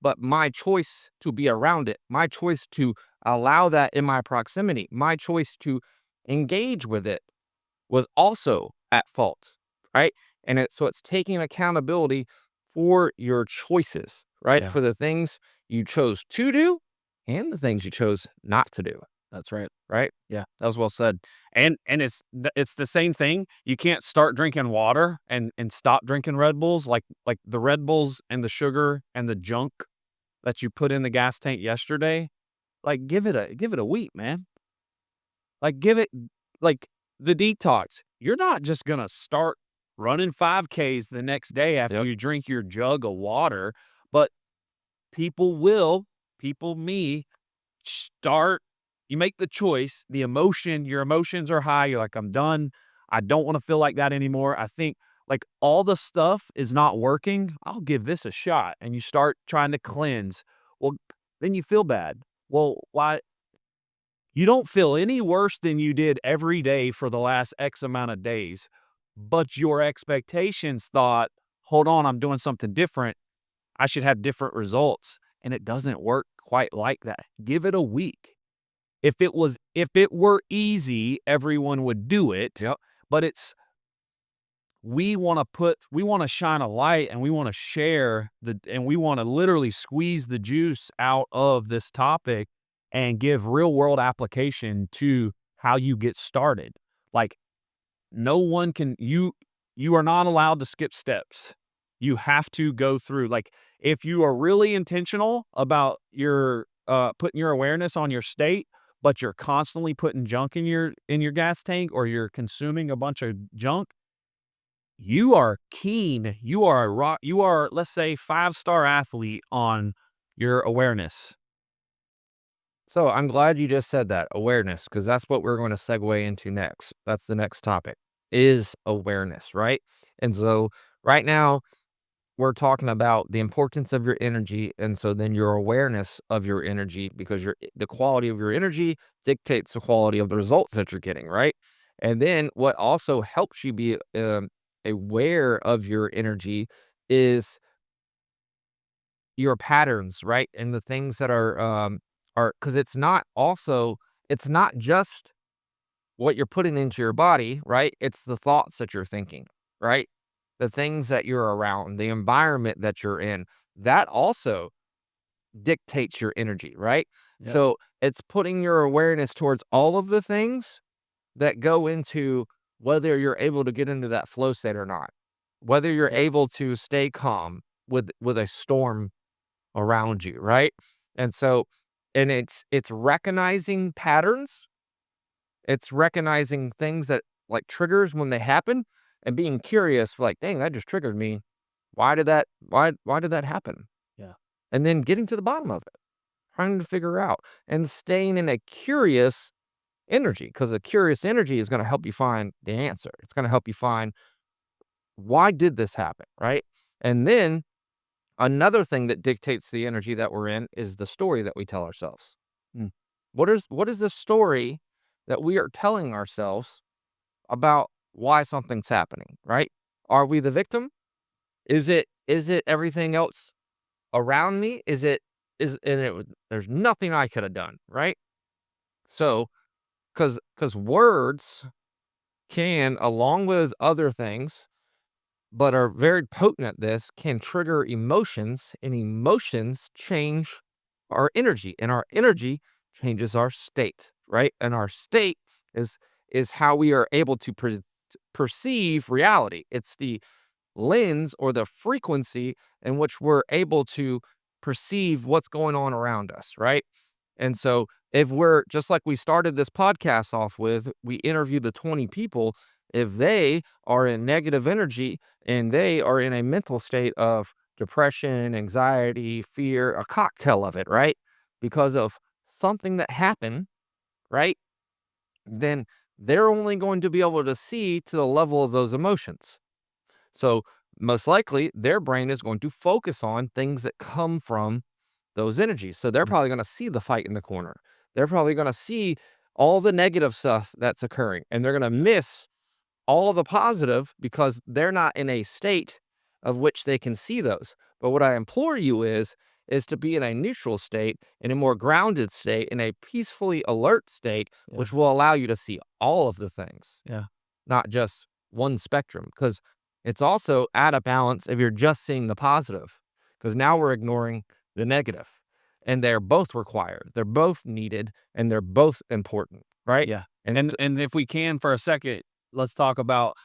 but my choice to be around it, my choice to allow that in my proximity, my choice to engage with it was also at fault, right? And so it's taking accountability for your choices, right? Yeah. For the things you chose to do and the things you chose not to do, That's right. right? Yeah, that was well said. And it's the same thing. You can't start drinking water and stop drinking Red Bulls, like the Red Bulls and the sugar and the junk that you put in the gas tank yesterday. Like give it a week, man. Like give it like the detox. You're not just gonna start running 5Ks the next day after Yep. you drink your jug of water, but people will, people me start you make the choice, your emotions are high, you're like, "I'm done. I don't wanna feel like that anymore. I think, like, all the stuff is not working. I'll give this a shot," and you start trying to cleanse. Well, then you feel bad. Well, why you don't feel any worse than you did every day for the last X amount of days, but your expectations thought, "Hold on, I'm doing something different. I should have different results," and it doesn't work quite like that. Give it a week. If it were easy, everyone would do it, Yep. but we wanna shine a light and we wanna share and we wanna literally squeeze the juice out of this topic and give real world application to how you get started. Like, no one can you are not allowed to skip steps. You have to go through, like, if you are really intentional about your, putting your awareness on your state, but you're constantly putting junk in your gas tank or you're consuming a bunch of junk, you are keen. You are, let's say, five-star athlete on your awareness. So I'm glad you just said that awareness, because that's what we're going to segue into next. That's the next topic is awareness, right? And so right now we're talking about the importance of your energy. And so then your awareness of your energy, because the quality of your energy dictates the quality of the results that you're getting, right? And then what also helps you be aware of your energy is your patterns, right? And the things that are because it's not just what you're putting into your body, right? It's the thoughts that you're thinking, right? The things that you're around, the environment that you're in, that also dictates your energy, right? Yep. So it's putting your awareness towards all of the things that go into whether you're able to get into that flow state or not, whether you're Yep. able to stay calm with a storm around you, right? And so, and it's recognizing patterns, it's recognizing things that like triggers when they happen and being curious, like, dang, that just triggered me. Why did that happen? Yeah. And then getting to the bottom of it, trying to figure out and staying in a curious energy, because a curious energy is going to help you find the answer. It's going to help you find why did this happen, right? And then another thing that dictates the energy that we're in is the story that we tell ourselves. Mm. What is the story that we are telling ourselves about why something's happening, right? Are we the victim? Is it everything else around me? There's nothing I could have done, right? So, cuz words can, along with other things, but are very potent at this, can trigger emotions, and emotions change our energy, and our energy changes our state, right? And our state is is how we are able to perceive reality. It's the lens or the frequency in which we're able to perceive what's going on around us, right? And so, if we're just like we started this podcast off with, we interviewed the 20 people. If they are in negative energy and they are in a mental state of depression, anxiety, fear, a cocktail of it, right? Because of something that happened, right? Then they're only going to be able to see to the level of those emotions. So, most likely, their brain is going to focus on things that come from those energies. So, they're Mm. probably going to see the fight in the corner. They're probably going to see all the negative stuff that's occurring, and they're going to miss all of the positive because they're not in a state of which they can see those. But what I implore you is is to be in a neutral state, in a more grounded state, in a peacefully alert state, Yeah. which will allow you to see all of the things, Yeah. not just one spectrum. Because it's also at a balance if you're just seeing the positive, because now we're ignoring the negative, and they're both required, they're both needed, and they're both important, right? Yeah. And And if we can for a second, let's talk about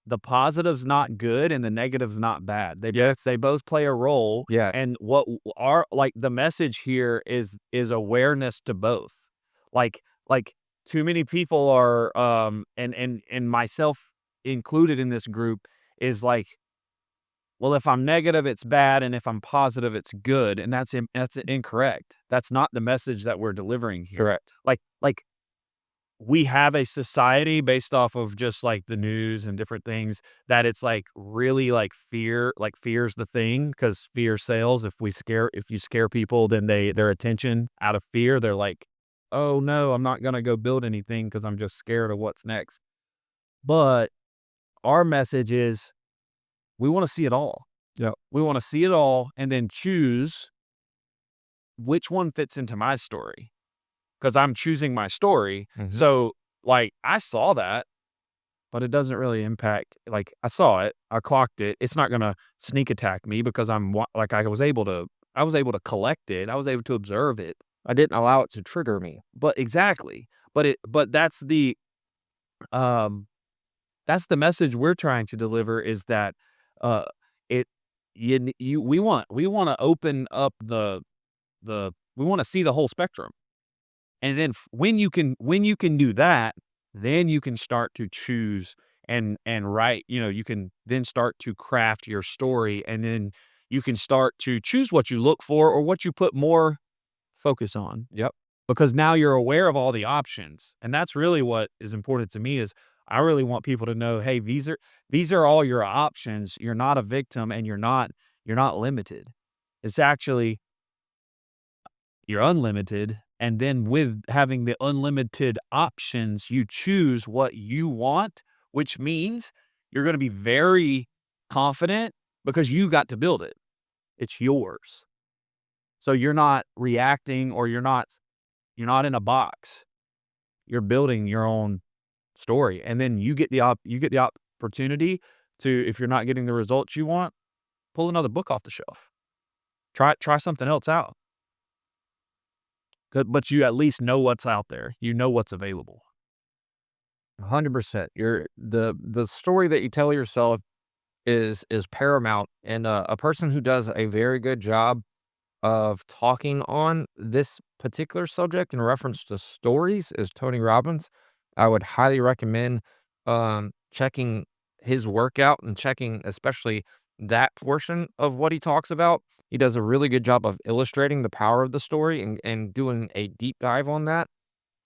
the positive's not good and the negative's not bad. yes, They both play a role. yeah, And what are like the message here is awareness to both. Like too many people are and myself included in this group is like, well, if I'm negative, it's bad, and if I'm positive, it's good, and that's incorrect. That's not the message that we're delivering here. correct. Like we have a society based off of just like the news and different things that it's like really like fear's the thing because fear sells. If you scare people, then their attention out of fear, they're like, oh no, I'm not gonna go build anything because I'm just scared of what's next. But our message is we want to see it all. Yep. We want to see it all and then choose which one fits into my story. Because I'm choosing my story. Mhm. So, like, I saw that, but it doesn't really impact. Like, I saw it, I clocked it. It's not gonna sneak attack me because like I was able to collect it. I was able to observe it. I didn't allow it to trigger me. But exactly. But um that's the message we're trying to deliver is that uh it you we want to open up the we want to see the whole spectrum. And then when you can do that, then you can start to choose and write, you can then start to craft your story and then you can start to choose what you look for or what you put more focus on Yep. because now you're aware of all the options. And that's really what is important to me is I really want people to know, hey, these are all your options. You're not a victim and you're not limited. It's actually you're unlimited. And then with having the unlimited options, you choose what you want, which means you're going to be very confident because you got to build it. It's yours. So you're not reacting or you're not in a box. You're building your own story. And then you get the opportunity to, if you're not getting the results you want, pull another book off the shelf. Try something else out. But you at least know what's out there. You know what's available. 100%. The story that you tell yourself is paramount, and a person who does a very good job of talking on this particular subject in reference to stories is Tony Robbins. I would highly recommend checking his work out and checking especially that portion of what he talks about. He does a really good job of illustrating the power of the story and doing a deep dive on that.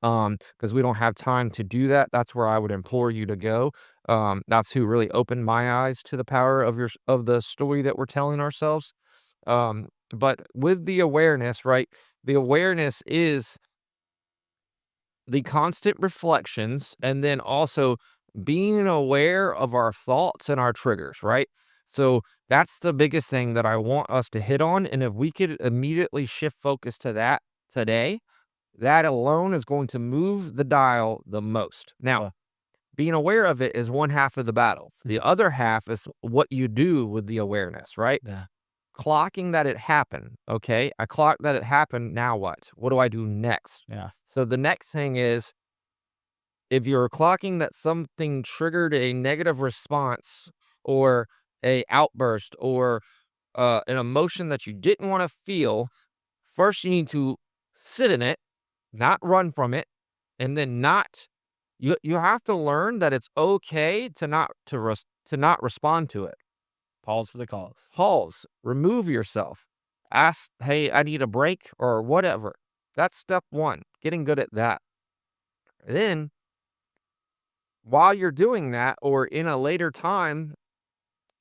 Because we don't have time to do that. That's where I would implore you to go. That's who really opened my eyes to the power of of the story that we're telling ourselves. But with the awareness, right? The awareness is the constant reflections and then also being aware of our thoughts and our triggers, right? So that's the biggest thing that I want us to hit on. And if we could immediately shift focus to that today, that alone is going to move the dial the most. Now, being aware of it is one half of the battle. The other half is what you do with the awareness, right? Yeah. Clocking that it happened. Okay. I clocked that it happened. Now what? What do I do next? Yeah. So the next thing is if you're clocking that something triggered a negative response or a outburst or an emotion that you didn't want to feel, first you need to sit in it, not run from it, and then not you have to learn that it's okay to not respond to it. Pause for the cause. Pause, remove yourself. Ask, "Hey, I need a break," or whatever. That's step 1, getting good at that. Then, while you're doing that or in a later time,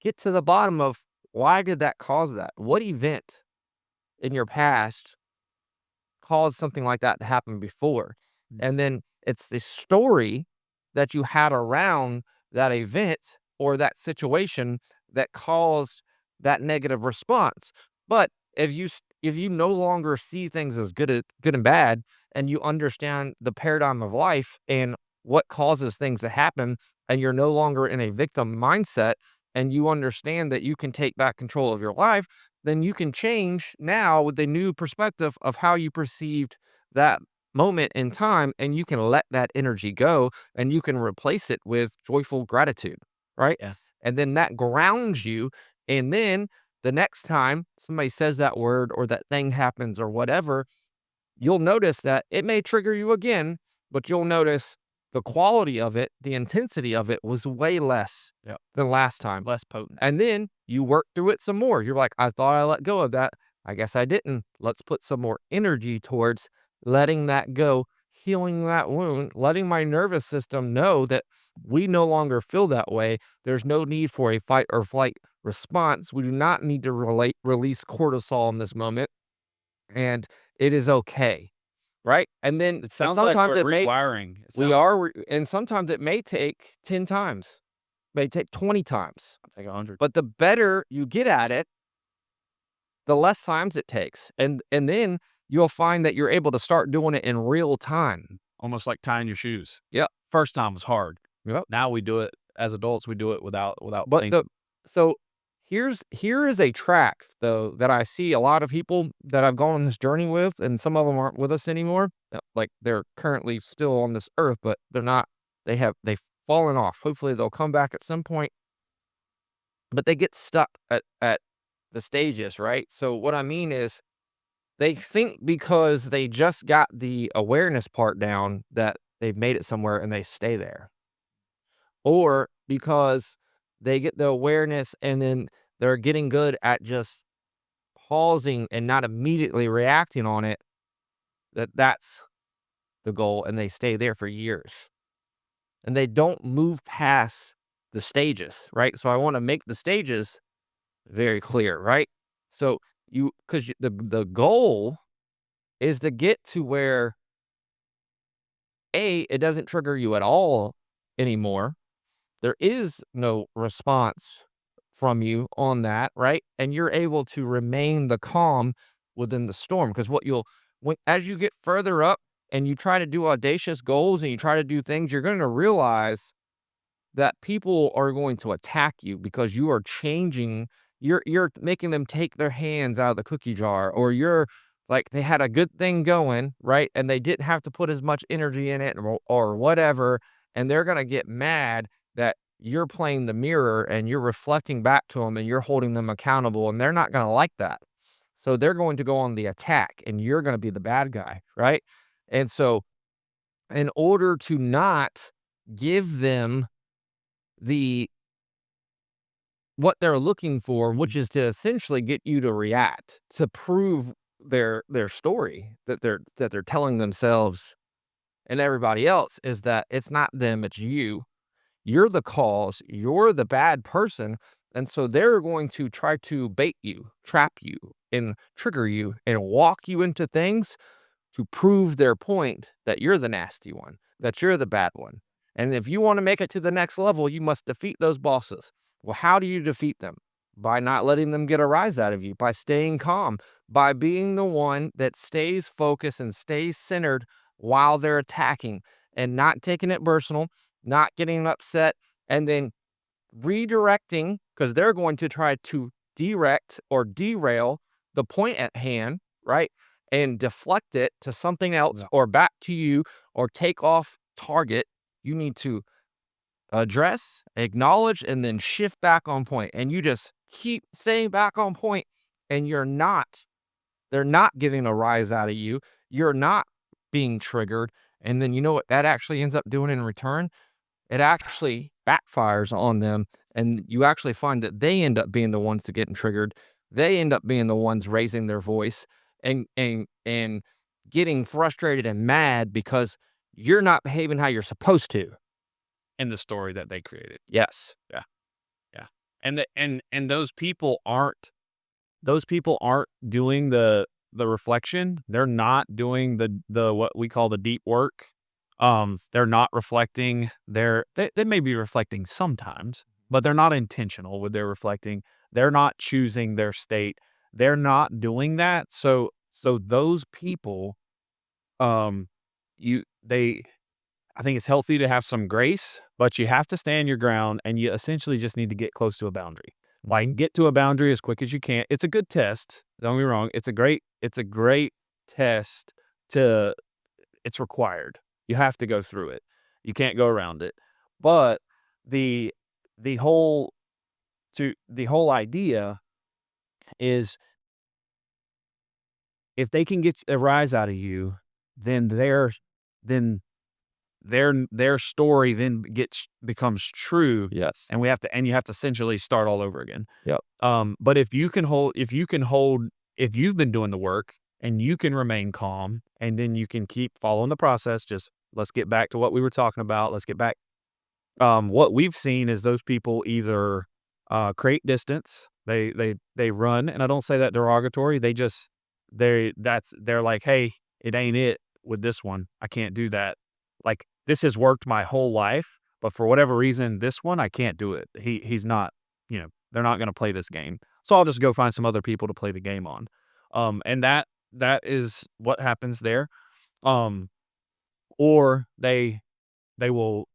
get to the bottom of why did that cause that? What event in your past caused something like that to happen before? And then it's the story that you had around that event or that situation that caused that negative response. But if you no longer see things as good and bad, and you understand the paradigm of life and what causes things to happen, and you're no longer in a victim mindset, and you understand that you can take back control of your life, then you can change now with a new perspective of how you perceived that moment in time, and you can let that energy go, and you can replace it with joyful gratitude, right? Yeah. And then that grounds you, and then the next time somebody says that word or that thing happens or whatever, you'll notice that it may trigger you again, but you'll notice the quality of it, the intensity of it was way less Yep. than last time. Less potent. And then you work through it some more. You're like, I thought I let go of that. I guess I didn't. Let's put some more energy towards letting that go, healing that wound, letting my nervous system know that we no longer feel that way. There's no need for a fight or flight response. We do not need to release cortisol in this moment. And it is okay. Right. And then It sounds like sometimes we're it may, rewiring. and sometimes it may take 10 times, may take 20 times. Like 100. But the better you get at it, the less times it takes. And then you'll find that you're able to start doing it in real time. Almost like tying your shoes. Yep. First time was hard. Yep. Now we do it as adults. We do it without But thinking. so here is a track though that I see a lot of people that I've gone on this journey with, and some of them aren't with us anymore. Like they're currently still on this earth, but they're not. They've fallen off. Hopefully they'll come back at some point. But they get stuck at the stages, right? So what I mean is they think because they just got the awareness part down that they've made it somewhere and they stay there. Or because they get the awareness and then they're getting good at just pausing and not immediately reacting on it, that's the goal, and they stay there for years. And they don't move past the stages, right? So I want to make the stages very clear, right? So because the goal is to get to where it doesn't trigger you at all anymore. There is no response from you on that, right? And you're able to remain the calm within the storm. Because as you get further up and you try to do audacious goals and you try to do things, you're going to realize that people are going to attack you because you are changing. You're making them take their hands out of the cookie jar, or you're like they had a good thing going, right? And they didn't have to put as much energy in it or whatever. And they're going to get mad that you're playing the mirror and you're reflecting back to them and you're holding them accountable, and they're not going to like that. So they're going to go on the attack and you're going to be the bad guy, right? And so in order to not give them what they're looking for, which is to essentially get you to react, to prove their story that they're telling themselves and everybody else, is that it's not them, it's you. You're the cause, you're the bad person. And so they're going to try to bait you, trap you, and trigger you and walk you into things to prove their point that you're the nasty one, that you're the bad one. And if you want to make it to the next level, you must defeat those bosses. Well, how do you defeat them? By not letting them get a rise out of you, by staying calm, by being the one that stays focused and stays centered while they're attacking, and not taking it personal, not getting upset, and then redirecting, because they're going to try to direct or derail the point at hand, right? And deflect it to something else, Yeah. or back to you, or take off target. You need to address, acknowledge, and then shift back on point. And you just keep staying back on point, and they're not getting a rise out of you. You're not being triggered. And then you know what that actually ends up doing in return? It actually backfires on them, and you actually find that they end up being the ones that getting triggered. They end up being the ones raising their voice and getting frustrated and mad because you're not behaving how you're supposed to. In the story that they created. Yes. Yeah. And those people aren't doing the reflection. They're not doing the what we call the deep work. They're not reflecting they may be reflecting sometimes, but they're not intentional with their reflecting. They're not choosing their state. they're not doing that. So those people, um, I think it's healthy to have some grace, but you have to stand your ground and you essentially just need to get close to a boundary. Like get to a boundary as quick as you can. It's a good test. Don't get me wrong. It's a great test to it's required. You have to go through it. You can't go around it. But the the whole the whole idea is if they can get a rise out of you, then then their story then becomes true, Yes. and you have to essentially start all over again. Yep. But if you've been doing the work and you can remain calm, and then you can keep following the process, just let's get back to what we were talking about. Let's get back. What we've seen is those people either create distance, they run, and I don't say that derogatory. They're like, hey, it ain't it with this one. I can't do that. Like this has worked my whole life, but for whatever reason, this one I can't do it. He's not, they're not going to play this game. So I'll just go find some other people to play the game on. And that is what happens there. Um, or they will,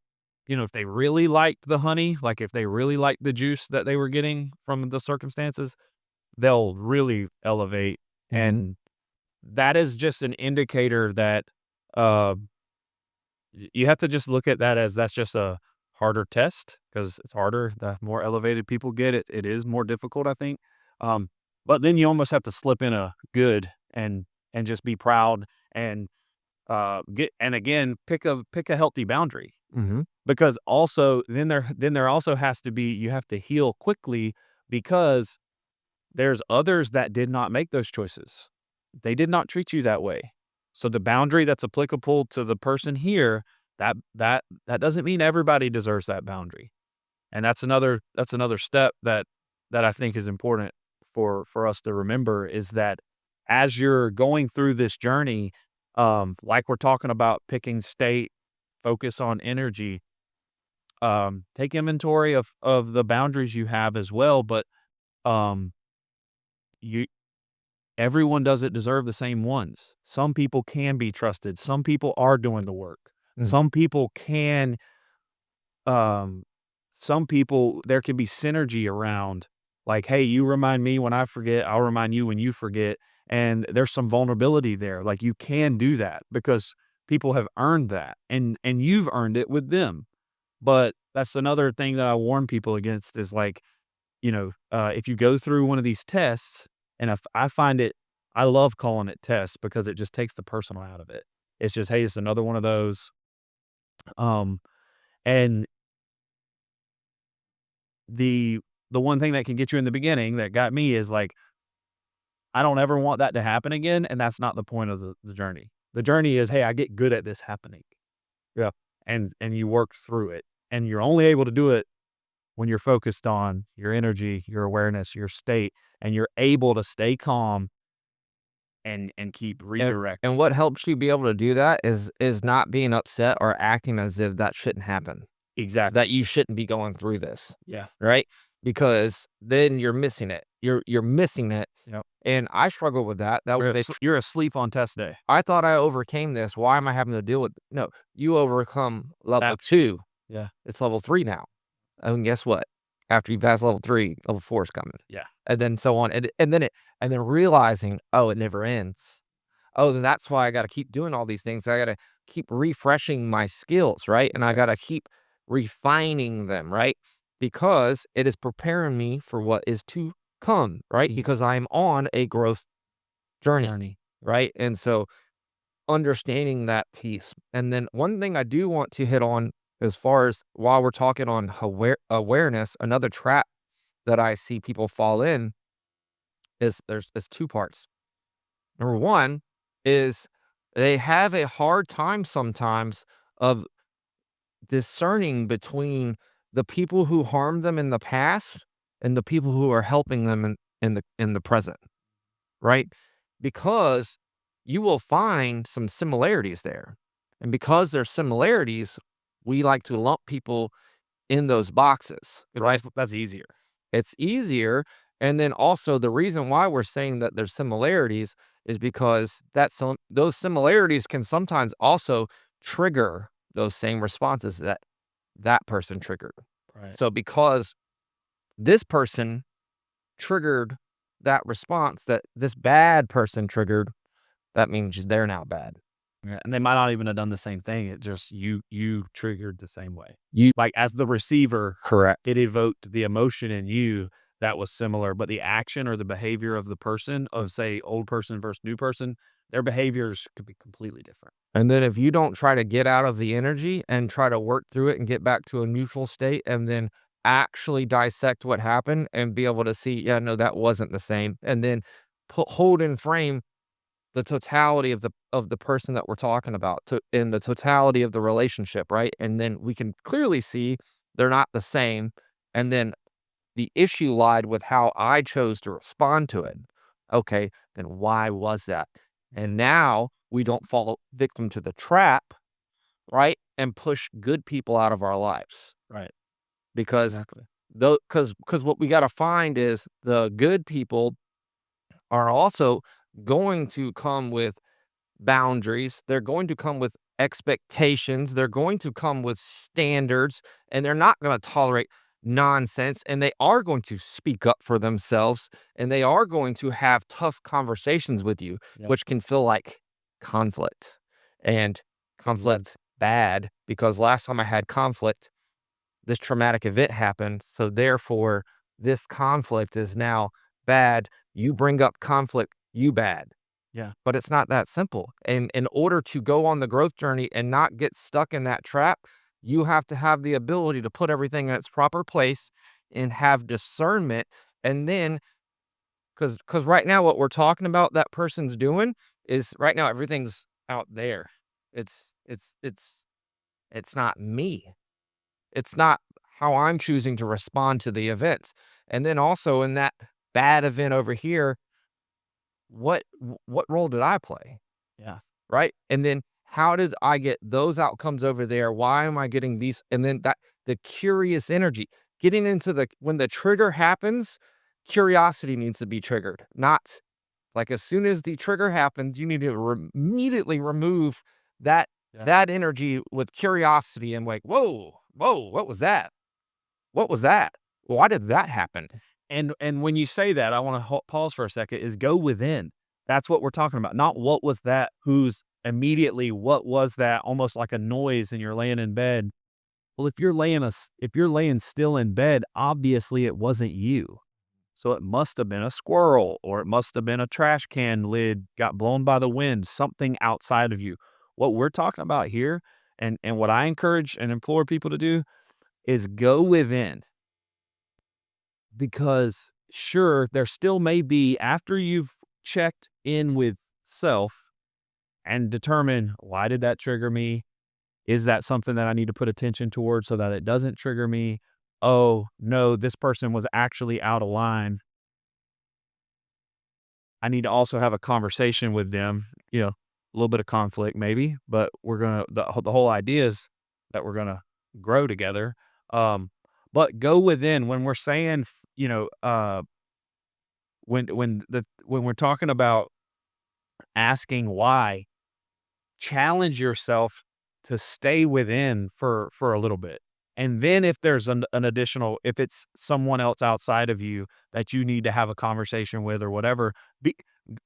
if they really liked the honey, like if they really liked the juice that they were getting from the circumstances, they'll really elevate. And that is just an indicator that uh, you have to just look at that as that's just a harder test because it's harder. The more elevated people get, it is more difficult, I think. But then you almost have to slip in a good and just be proud and again pick a healthy boundary. Mm-hmm. Because also then there also has to be you have to heal quickly because there's others that did not make those choices. They did not treat you that way. So the boundary that's applicable to the person here, that doesn't mean everybody deserves that boundary. And that's another step that I think is important for us to remember is that as you're going through this journey, like we're talking about picking state, focus on energy, take inventory of the boundaries you have as well, but um, you everyone doesn't deserve the same ones. Some people can be trusted. Some people are doing the work. Mm. Some people can. Some people there can be synergy around. Like, hey, you remind me when I forget. I'll remind you when you forget. And there's some vulnerability there. Like you can do that because people have earned that, and you've earned it with them. But that's another thing that I warn people against is like, if you go through one of these tests, and if I find it, I love calling it tests because it just takes the personal out of it. It's just, hey, it's another one of those. And the one thing that can get you in the beginning that got me is like, I don't ever want that to happen again, and that's not the point of the journey. The journey is, hey, I get good at this happening. Yeah. And you work through it, and you're only able to do it when you're focused on your energy, your awareness, your state, and you're able to stay calm and keep redirecting. And what helps you be able to do that is not being upset or acting as if that shouldn't happen. Exactly. That you shouldn't be going through this, Yeah. right? Because then you're missing it. You're missing it. Yep. And I struggle with that. You're asleep on test day. I thought I overcame this. Why am I having to deal with no, you overcome level 2. Yeah. It's level 3 now. And guess what? After you pass level 3, level 4 is coming. Yeah. And then so on. And then realizing, oh, it never ends. Oh, then that's why I got to keep doing all these things. I got to keep refreshing my skills, right? And I got to keep refining them, right? Because it is preparing me for what is to come, right? Because I'm on a growth journey, right? And so understanding that piece. And then one thing I do want to hit on as far as while we're talking on awareness, another trap that I see people fall in is there's 2 parts. Number 1 is they have a hard time sometimes of discerning between the people who harmed them in the past and the people who are helping them in the present, right? Because you will find some similarities there. And because there's similarities, we like to lump people in those boxes, right? That's easier. It's easier. And then also the reason why we're saying that there's similarities is because those similarities can sometimes also trigger those same responses that that person triggered. Right. So because this person triggered that response that this bad person triggered, that means they're now bad. Yeah, and they might not even have done the same thing. It just you triggered the same way. You Like as the receiver, correct. it evoked the emotion in you that was similar, but the action or the behavior of the person, of say old person versus new person, their behaviors could be completely different. And then if you don't try to get out of the energy and try to work through it and get back to a neutral state and then actually dissect what happened and be able to see, yeah, no, that wasn't the same. And then hold in frame the totality of the person that we're talking about in the totality of the relationship, right? And then we can clearly see they're not the same. And then the issue lied with how I chose to respond to it. Okay, then why was that? And now we don't fall victim to the trap, right? And push good people out of our lives Right. because Exactly. because what we got to find is the good people are also going to come with boundaries. They're going to come with expectations. They're going to come with standards, and they're not going to tolerate nonsense. And they are going to speak up for themselves, and they are going to have tough conversations with you, Yep. which can feel like conflict and conflict bad because last time I had conflict, this traumatic event happened. So therefore, this conflict is now bad. You bring up conflict, you bad, Yeah. but it's not that simple. And in order to go on the growth journey and not get stuck in that trap, you have to have the ability to put everything in its proper place and have discernment. And then, because right now, what we're talking about that person's doing is right now everything's out there. It's not me. It's not how I'm choosing to respond to the events. And then also in that bad event over here, what role did I play? Yeah. Right? And then how did I get those outcomes over there? Why am I getting these? And then that the curious energy, getting into the when the trigger happens, curiosity needs to be triggered. Not like as soon as the trigger happens, you need to immediately remove that Yeah. that energy with curiosity and like, whoa, what was that? What was that? Why did that happen? And when you say that, I want to pause for a second. Is go within. That's what we're talking about. Not what was that. Who's immediately? What was that? Almost like a noise, and you're laying in bed. Well, if you're laying still in bed, obviously it wasn't you. So it must have been a squirrel, or it must have been a trash can lid got blown by the wind. Something outside of you. What we're talking about here, and what I encourage and implore people to do, is go within. Because sure, there still may be, after you've checked in with self and determine, why did that trigger me? Is that something that I need to put attention towards so that it doesn't trigger me? Oh, no, this person was actually out of line. I need to also have a conversation with them, a little bit of conflict maybe, but the whole idea is that we're gonna grow together. Um, but go within when we're saying, when we're talking about asking why, challenge yourself to stay within for a little bit. And then if there's an additional, if it's someone else outside of you that you need to have a conversation with or whatever, be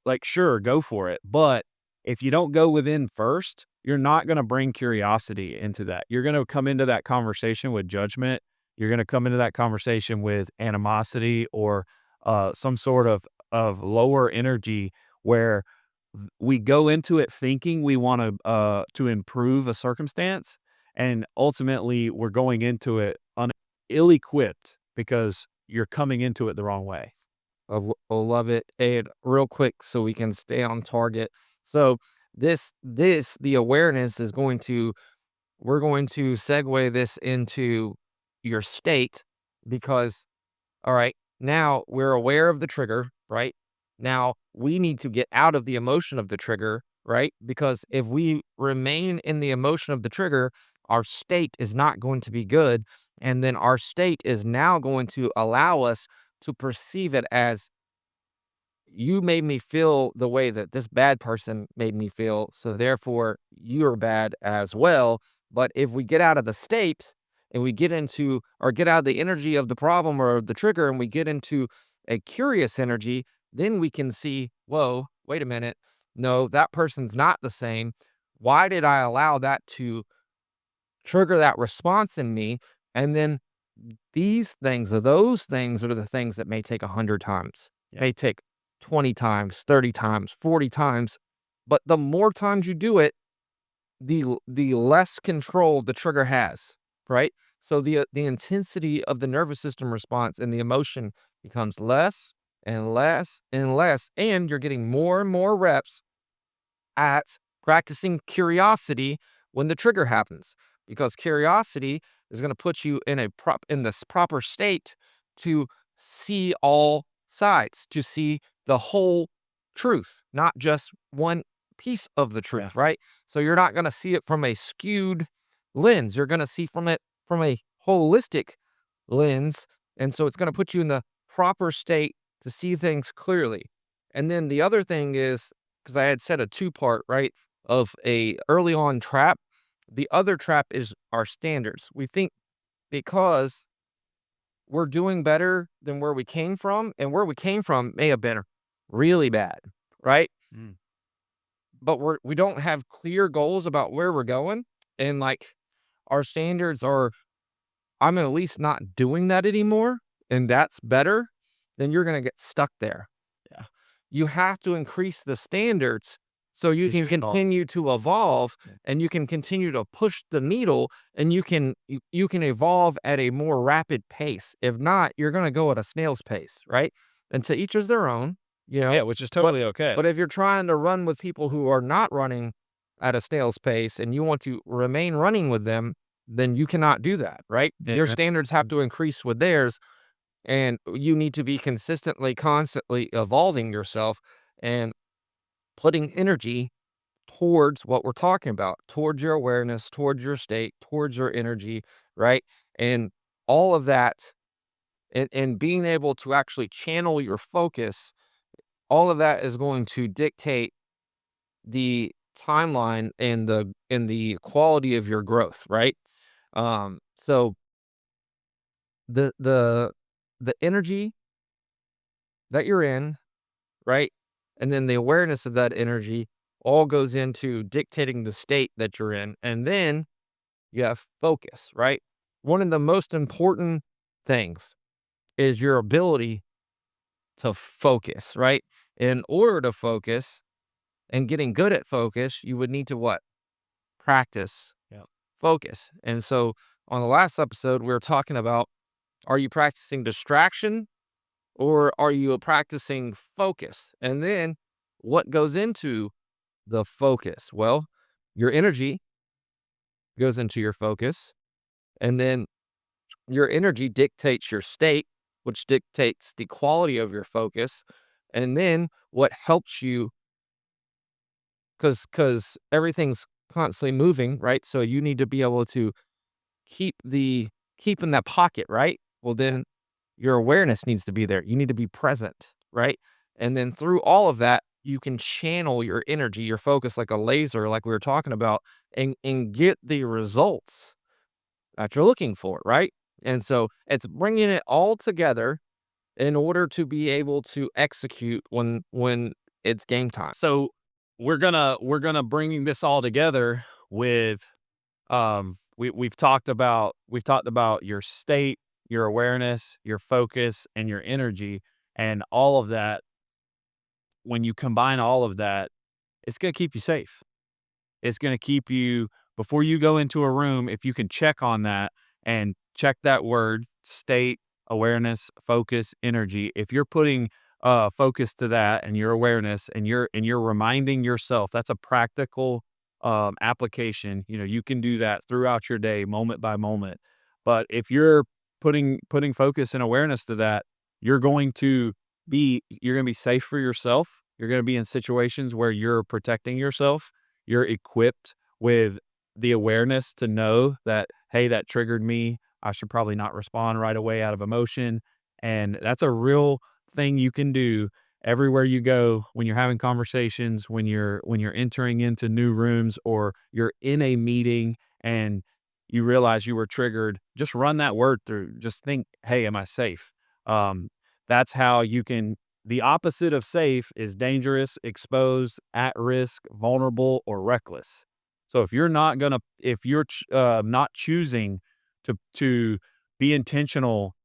like, sure, go for it. But if you don't go within first, you're not going to bring curiosity into that. You're going to come into that conversation with judgment. You're going to come into that conversation with animosity or some sort of lower energy where we go into it thinking we want to improve a circumstance, and ultimately we're going into it ill-equipped because you're coming into it the wrong way. I love it. And real quick, so we can stay on target. So the awareness is going to we're going to segue this into your state because all right, now we're aware of the trigger, right? Now we need to get out of the emotion of the trigger, right? Because if we remain in the emotion of the trigger, our state is not going to be good. And then our state is now going to allow us to perceive it as you made me feel the way that this bad person made me feel, so therefore you're bad as well. But if we get out of the state and we get into, or get out of the energy of the problem or the trigger, and we get into a curious energy, then we can see, whoa, wait a minute. No, that person's not the same. Why did I allow that to trigger that response in me? And then these things, or those things, are the things that may take 100 times, may take 20 times, 30 times, 40 times. But the more times you do it, the less control the trigger has, right? So the intensity of the nervous system response and the emotion becomes less and less and less, and you're getting more and more reps at practicing curiosity when the trigger happens, because curiosity is going to put you in in this proper state to see all sides, to see the whole truth, not just one piece of the truth, right? So you're not going to see it from a skewed lens. You're going to see from it from a holistic lens. And so it's going to put you in the proper state to see things clearly. And then the other thing is, because I had said a two-part, right, of a early on trap. The other trap is our standards. We think because we're doing better than where we came from, and where we came from may have been really bad, right? Mm. But we don't have clear goals about where we're going, and like our standards are, I'm at least not doing that anymore, and that's better. Then you're gonna get stuck there. Yeah. You have to increase the standards so you can continue to evolve, and you can continue to push the needle, and you can evolve at a more rapid pace. If not, you're going to go at a snail's pace, right? And to each is their own, you know. Yeah, which is totally okay. But if you're trying to run with people who are not running at a snail's pace and you want to remain running with them, then you cannot do that, right? Your standards have to increase with theirs, and you need to be constantly evolving yourself and putting energy towards what we're talking about, towards your awareness, towards your state, towards your energy, right? And all of that, and being able to actually channel your focus, all of that is going to dictate the timeline and the quality of your growth, right? So the the the energy that you're in, right? And then the awareness of that energy all goes into dictating the state that you're in. And then you have focus, right? One of the most important things is your ability to focus, right? In order to focus and getting good at focus, you would need to what? Practice focus. And so on the last episode, we were talking about, are you practicing distraction or are you practicing focus? And then what goes into the focus? Well, your energy goes into your focus, and then your energy dictates your state, which dictates the quality of your focus. And then what helps you, because everything's constantly moving, right? So you need to be able to keep in that pocket, right? Well, then your awareness needs to be there. You need to be present, right? And then through all of that, you can channel your energy, your focus like a laser, like we were talking about, and get the results that you're looking for, right? And so it's bringing it all together in order to be able to execute when it's game time. So we're gonna bringing this all together with we've talked about your state, your awareness, your focus, and your energy, and all of that. When you combine all of that, it's gonna keep you safe. It's gonna keep you, before you go into a room, if you can check on that and check that word state, awareness, focus, energy. If you're putting focus to that and your awareness, and you're reminding yourself, that's a practical application. You know, you can do that throughout your day, moment by moment. But if you're putting focus and awareness to that, you're going to be safe for yourself. You're going to be in situations where you're protecting yourself. You're equipped with the awareness to know that, hey, that triggered me. I should probably not respond right away out of emotion. And that's a real thing you can do everywhere you go when you're having conversations, when you're entering into new rooms, or you're in a meeting and you realize you were triggered. Just run that word through. Just think, hey, am I safe? Um, that's how you can. The opposite of safe is dangerous, exposed, at risk, vulnerable, or reckless. So if you're not choosing to be intentional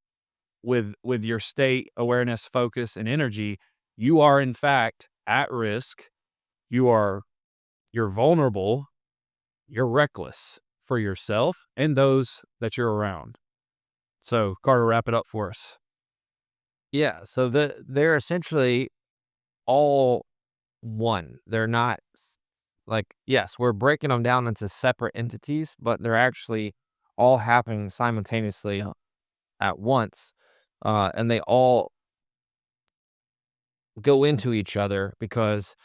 with your state, awareness, focus, and energy, you are in fact at risk. You're vulnerable. You're reckless for yourself and those that you're around. So, Carter, wrap it up for us. Yeah, so they're essentially all one. They're not like, yes, we're breaking them down into separate entities, but they're actually all happening simultaneously at once. And they all go into each other because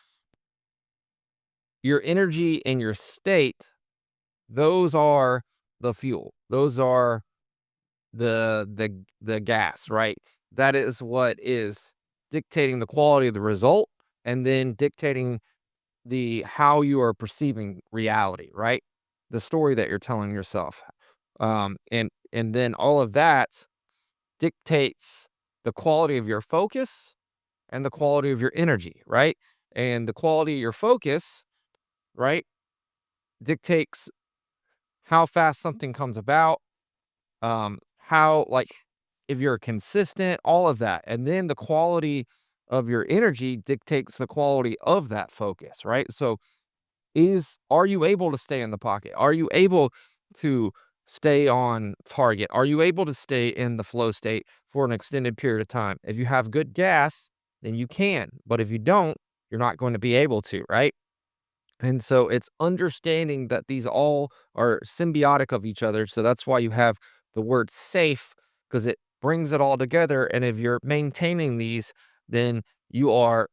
your energy and your state, those are the fuel. Those are the gas, right? That is what is dictating the quality of the result and then dictating the how you are perceiving reality, right? The story that you're telling yourself. And then all of that dictates the quality of your focus and the quality of your energy, right? And the quality of your focus, right, dictates how fast something comes about, how like if you're consistent, all of that. And then the quality of your energy dictates the quality of that focus, right? So are you able to stay in the pocket? Are you able to stay on target? Are you able to stay in the flow state for an extended period of time? If you have good gas, then you can. But if you don't, you're not going to be able to, right? And so it's understanding that these all are symbiotic of each other. So that's why you have the word safe, because it brings it all together. And if you're maintaining these, then you are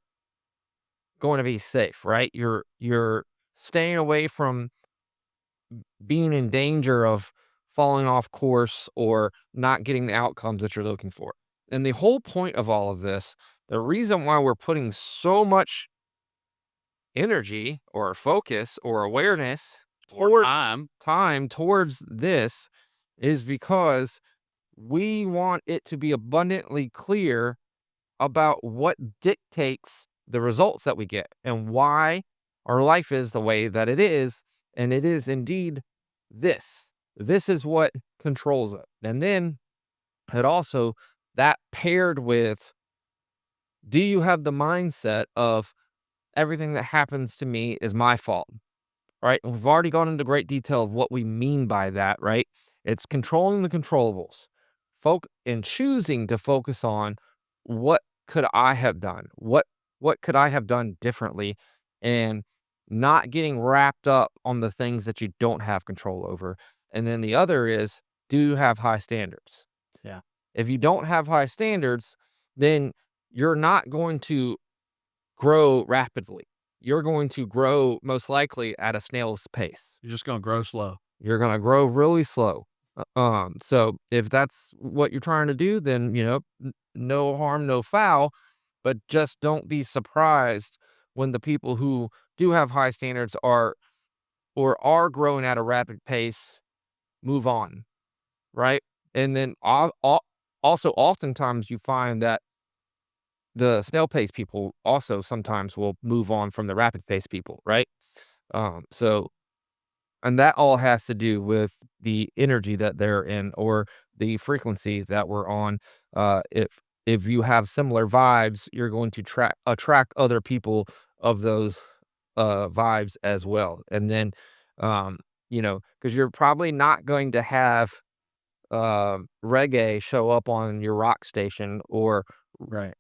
going to be safe, right? You're staying away from being in danger of falling off course or not getting the outcomes that you're looking for. And the whole point of all of this, the reason why we're putting so much energy or focus or awareness Or or time. time towards this is because we want it to be abundantly clear about what dictates the results that we get and why our life is the way that it is. And it is indeed this. This is what controls it. And then it also, that paired with, do you have the mindset of everything that happens to me is my fault? Right? And we've already gone into great detail of what we mean by that, right? It's controlling the controllables, and choosing to focus on what could I have done? What could I have done differently? And not getting wrapped up on the things that you don't have control over. And then the other is, do you have high standards? Yeah. If you don't have high standards, then you're not going to grow rapidly. You're going to grow most likely at a snail's pace. You're just going to grow slow. You're going to grow really slow. So if that's what you're trying to do, then, no harm, no foul, but just don't be surprised when the people who do have high standards are growing at a rapid pace move on, right? And then also oftentimes you find that the snail pace people also sometimes will move on from the rapid pace people, right? So, and that all has to do with the energy that they're in or the frequency that we're on. If you have similar vibes, you're going to attract other people of those vibes as well. And then, because you're probably not going to have reggae show up on your rock station or Right.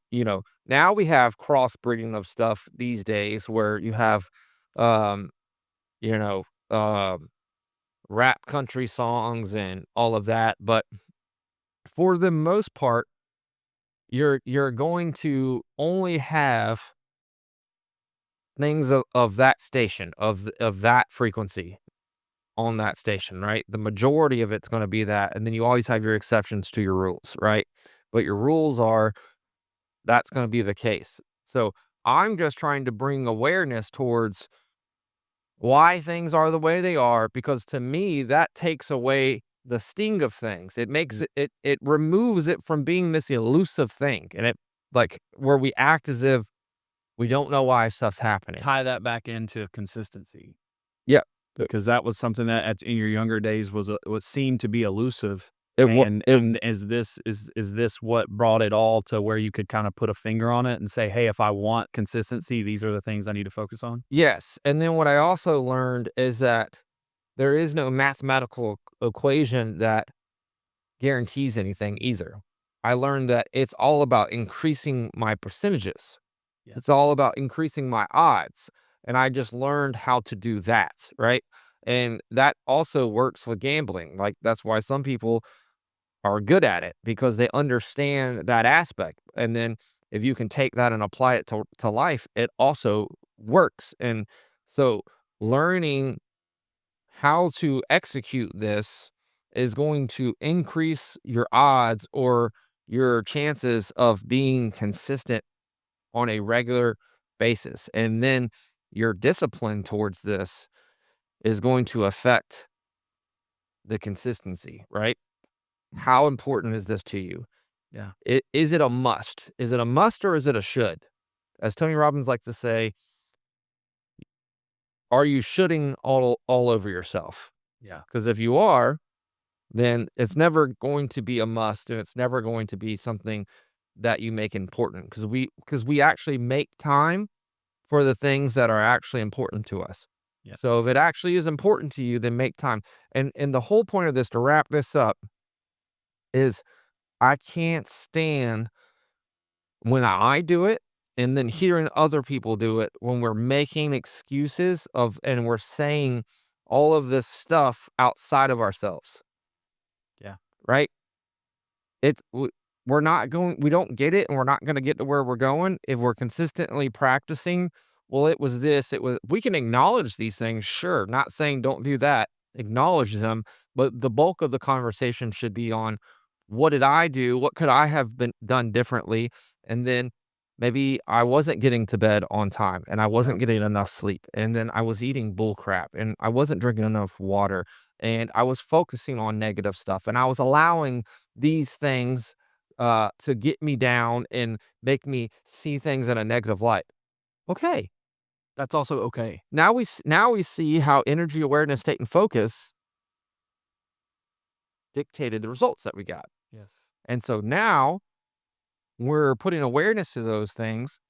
now we have crossbreeding of stuff these days where you have um you know rap country songs and all of that, but for the most part you're going to only have things of that station of that frequency on that station, right? The majority of it's going to be that, and then you always have your exceptions to your rules, right? but your rules are that's going to be the case. So I'm just trying to bring awareness towards why things are the way they are, because to me, that takes away the sting of things. It makes it removes it from being this elusive thing. And it like where we act as if we don't know why stuff's happening. Tie that back into consistency. Yeah. Because that was something that in your younger days was what seemed to be elusive. It, wa- And is this what brought it all to where you could kind of put a finger on it and say, hey, if I want consistency, these are the things I need to focus on? yes. And then what I also learned is that there is no mathematical equation that guarantees anything either. I learned that it's all about increasing my percentages. Yeah. It's all about increasing my odds. And I just learned how to do that, right? And that also works with gambling. Like that's why some people are good at it because they understand that aspect. And then if you can take that and apply it to life, it also works. And so learning how to execute this is going to increase your odds or your chances of being consistent on a regular basis. And then your discipline towards this is going to affect the consistency, right? How important is this to you? Yeah. Is it a must? Is it a must or is it a should? As Tony Robbins likes to say, are you shoulding all over yourself? Yeah. Because if you are, then it's never going to be a must and it's never going to be something that you make important because we actually make time for the things that are actually important to us. Yeah. So if it actually is important to you, then make time. And the whole point of this, to wrap this up, is I can't stand when I do it and then hearing other people do it when we're making excuses of and we're saying all of this stuff outside of ourselves, Yeah. right? We're not going, we don't get it, and we're not going to get to where we're going if we're consistently practicing. Well, it was this, it was, we can acknowledge these things, sure, not saying don't do that, acknowledge them, but the bulk of the conversation should be on what did I do? What could I have been done differently? And then maybe I wasn't getting to bed on time and I wasn't getting enough sleep. And then I was eating bull crap and I wasn't drinking enough water and I was focusing on negative stuff and I was allowing these things to get me down and make me see things in a negative light. Okay, That's also okay. now we see how energy awareness, state, and focus dictated the results that we got. Yes. And so now we're putting awareness to those things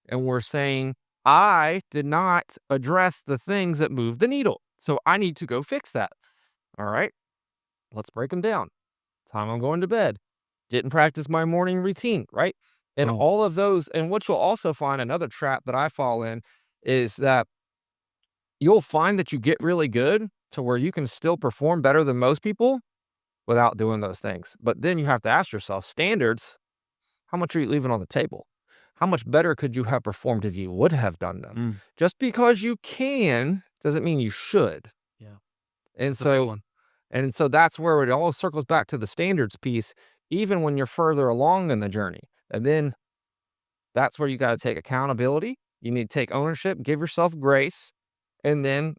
and we're saying, I did not address the things that move the needle. So I need to go fix that. All right, let's break them down. Time I'm going to bed. Didn't practice my morning routine, right? And Oh. all of those, and what you'll also find, another trap that I fall in is that you'll find that you get really good to where you can still perform better than most people without doing those things. But then you have to ask yourself, standards, how much are you leaving on the table? How much better could you have performed if you would have done them? Mm. Just because you can doesn't mean you should. Yeah. And That's a big so one. and so that's where it all circles back to the standards piece, even when you're further along in the journey. And then that's where you got to take accountability. You need to take ownership, give yourself grace, and then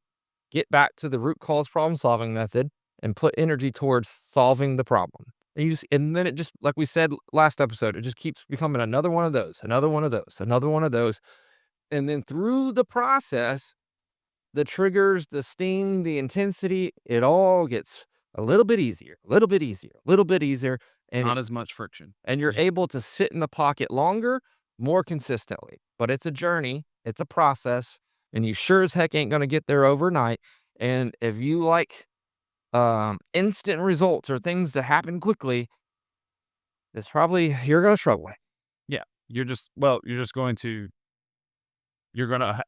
get back to the root cause problem solving method and put energy towards solving the problem. And then it just, like we said last episode, it just keeps becoming another one of those, another one of those, another one of those. And then through the process, the triggers, the sting, the intensity, it all gets a little bit easier, a little bit easier, a little bit easier. And Not as much friction. you're able to sit in the pocket longer, more consistently. But it's a journey, it's a process, and you sure as heck ain't going to get there overnight. And if you like instant results or things that happen quickly, it's probably you're going to struggle. Yeah. You're gonna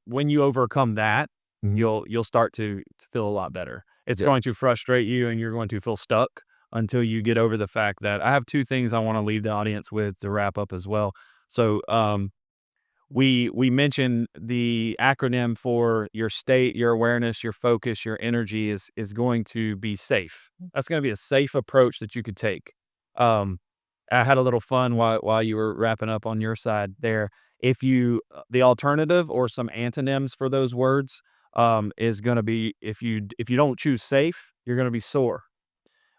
when you overcome that, Mhm. you'll start to feel a lot better. It's Yeah. going to frustrate you and you're going to feel stuck until you get over the fact that I have two things I want to leave the audience with to wrap up as well. So, we mentioned the acronym for your state, your awareness, your focus, your energy is going to be safe. That's going to be a safe approach that you could take. Um, I had a little fun while you were wrapping up on your side there. If you the alternative or some antonyms for those words is going to be if you don't choose safe, you're going to be sore,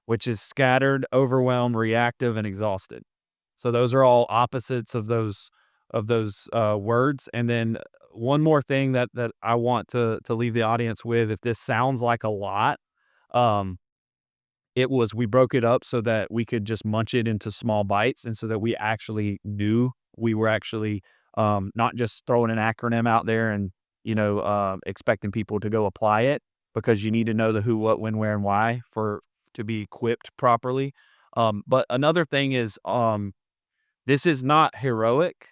which is scattered, overwhelmed, reactive, and exhausted. So those are all opposites of those words. And then one more thing that I want to leave the audience with, if this sounds like a lot, um, it was we broke it up so that we could just munch it into small bites, and so that we actually knew we were actually not just throwing an acronym out there and expecting people to go apply it, because you need to know the who, what, when, where, and why for to be equipped properly. But another thing is this is not heroic.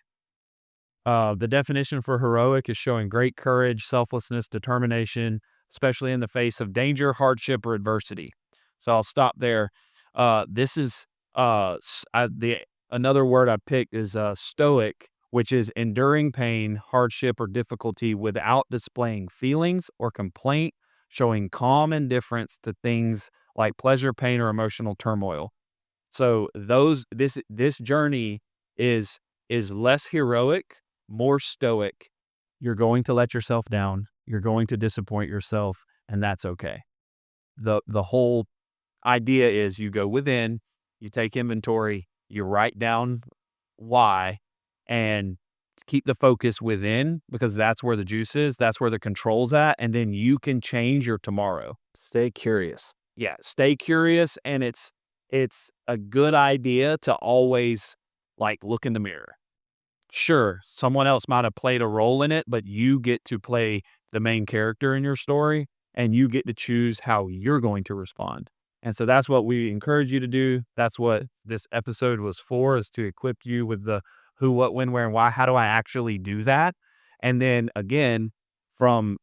The definition for heroic is showing great courage, selflessness, determination, especially in the face of danger, hardship, or adversity. So I'll stop there. This is the another word I picked is stoic, which is enduring pain, hardship, or difficulty without displaying feelings or complaint, showing calm indifference to things like pleasure, pain, or emotional turmoil. So this journey is less heroic, more stoic. You're going to let yourself down. You're going to disappoint yourself, and that's okay. The whole idea is you go within, you take inventory, you write down why, and keep the focus within, because that's where the juice is, that's where the control's at, and then you can change your tomorrow. Stay curious. Yeah, stay curious, and it's a good idea to always like look in the mirror. Sure, someone else might have played a role in it, but you get to play the main character in your story, and you get to choose how you're going to respond. And so that's what we encourage you to do. That's what this episode was for, is to equip you with the who, what, when, where, and why. How do I actually do that? And then again, from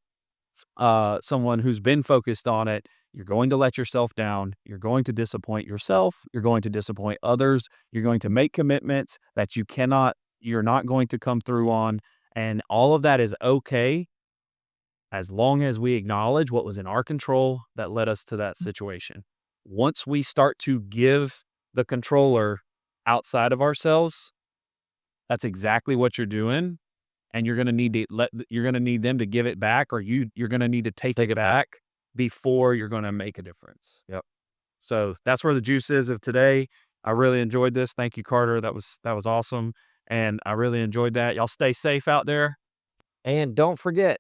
someone who's been focused on it, you're going to let yourself down. You're going to disappoint yourself. You're going to disappoint others. You're going to make commitments that you're not going to come through on. And all of that is okay, as long as we acknowledge what was in our control that led us to that situation. Once we start to give the controller outside of ourselves, that's exactly what you're doing. And you're going to need them to give it back, or you're going to need to take it back before you're going to make a difference. Yep. So that's where the juice is of today. I really enjoyed this. Thank you, Carter. That was awesome. And I really enjoyed that. Y'all stay safe out there. And don't forget,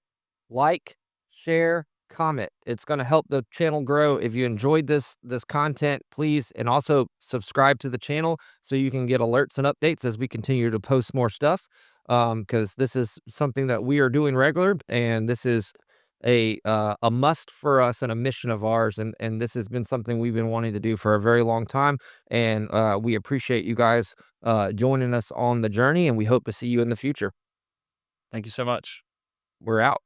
like, share, comment. It's going to help the channel grow. If you enjoyed this content, please, and also subscribe to the channel so you can get alerts and updates as we continue to post more stuff. Because this is something that we are doing regular, and this is a must for us and a mission of ours, and this has been something we've been wanting to do for a very long time, and we appreciate you guys joining us on the journey, and we hope to see you in the future. Thank you so much. We're out.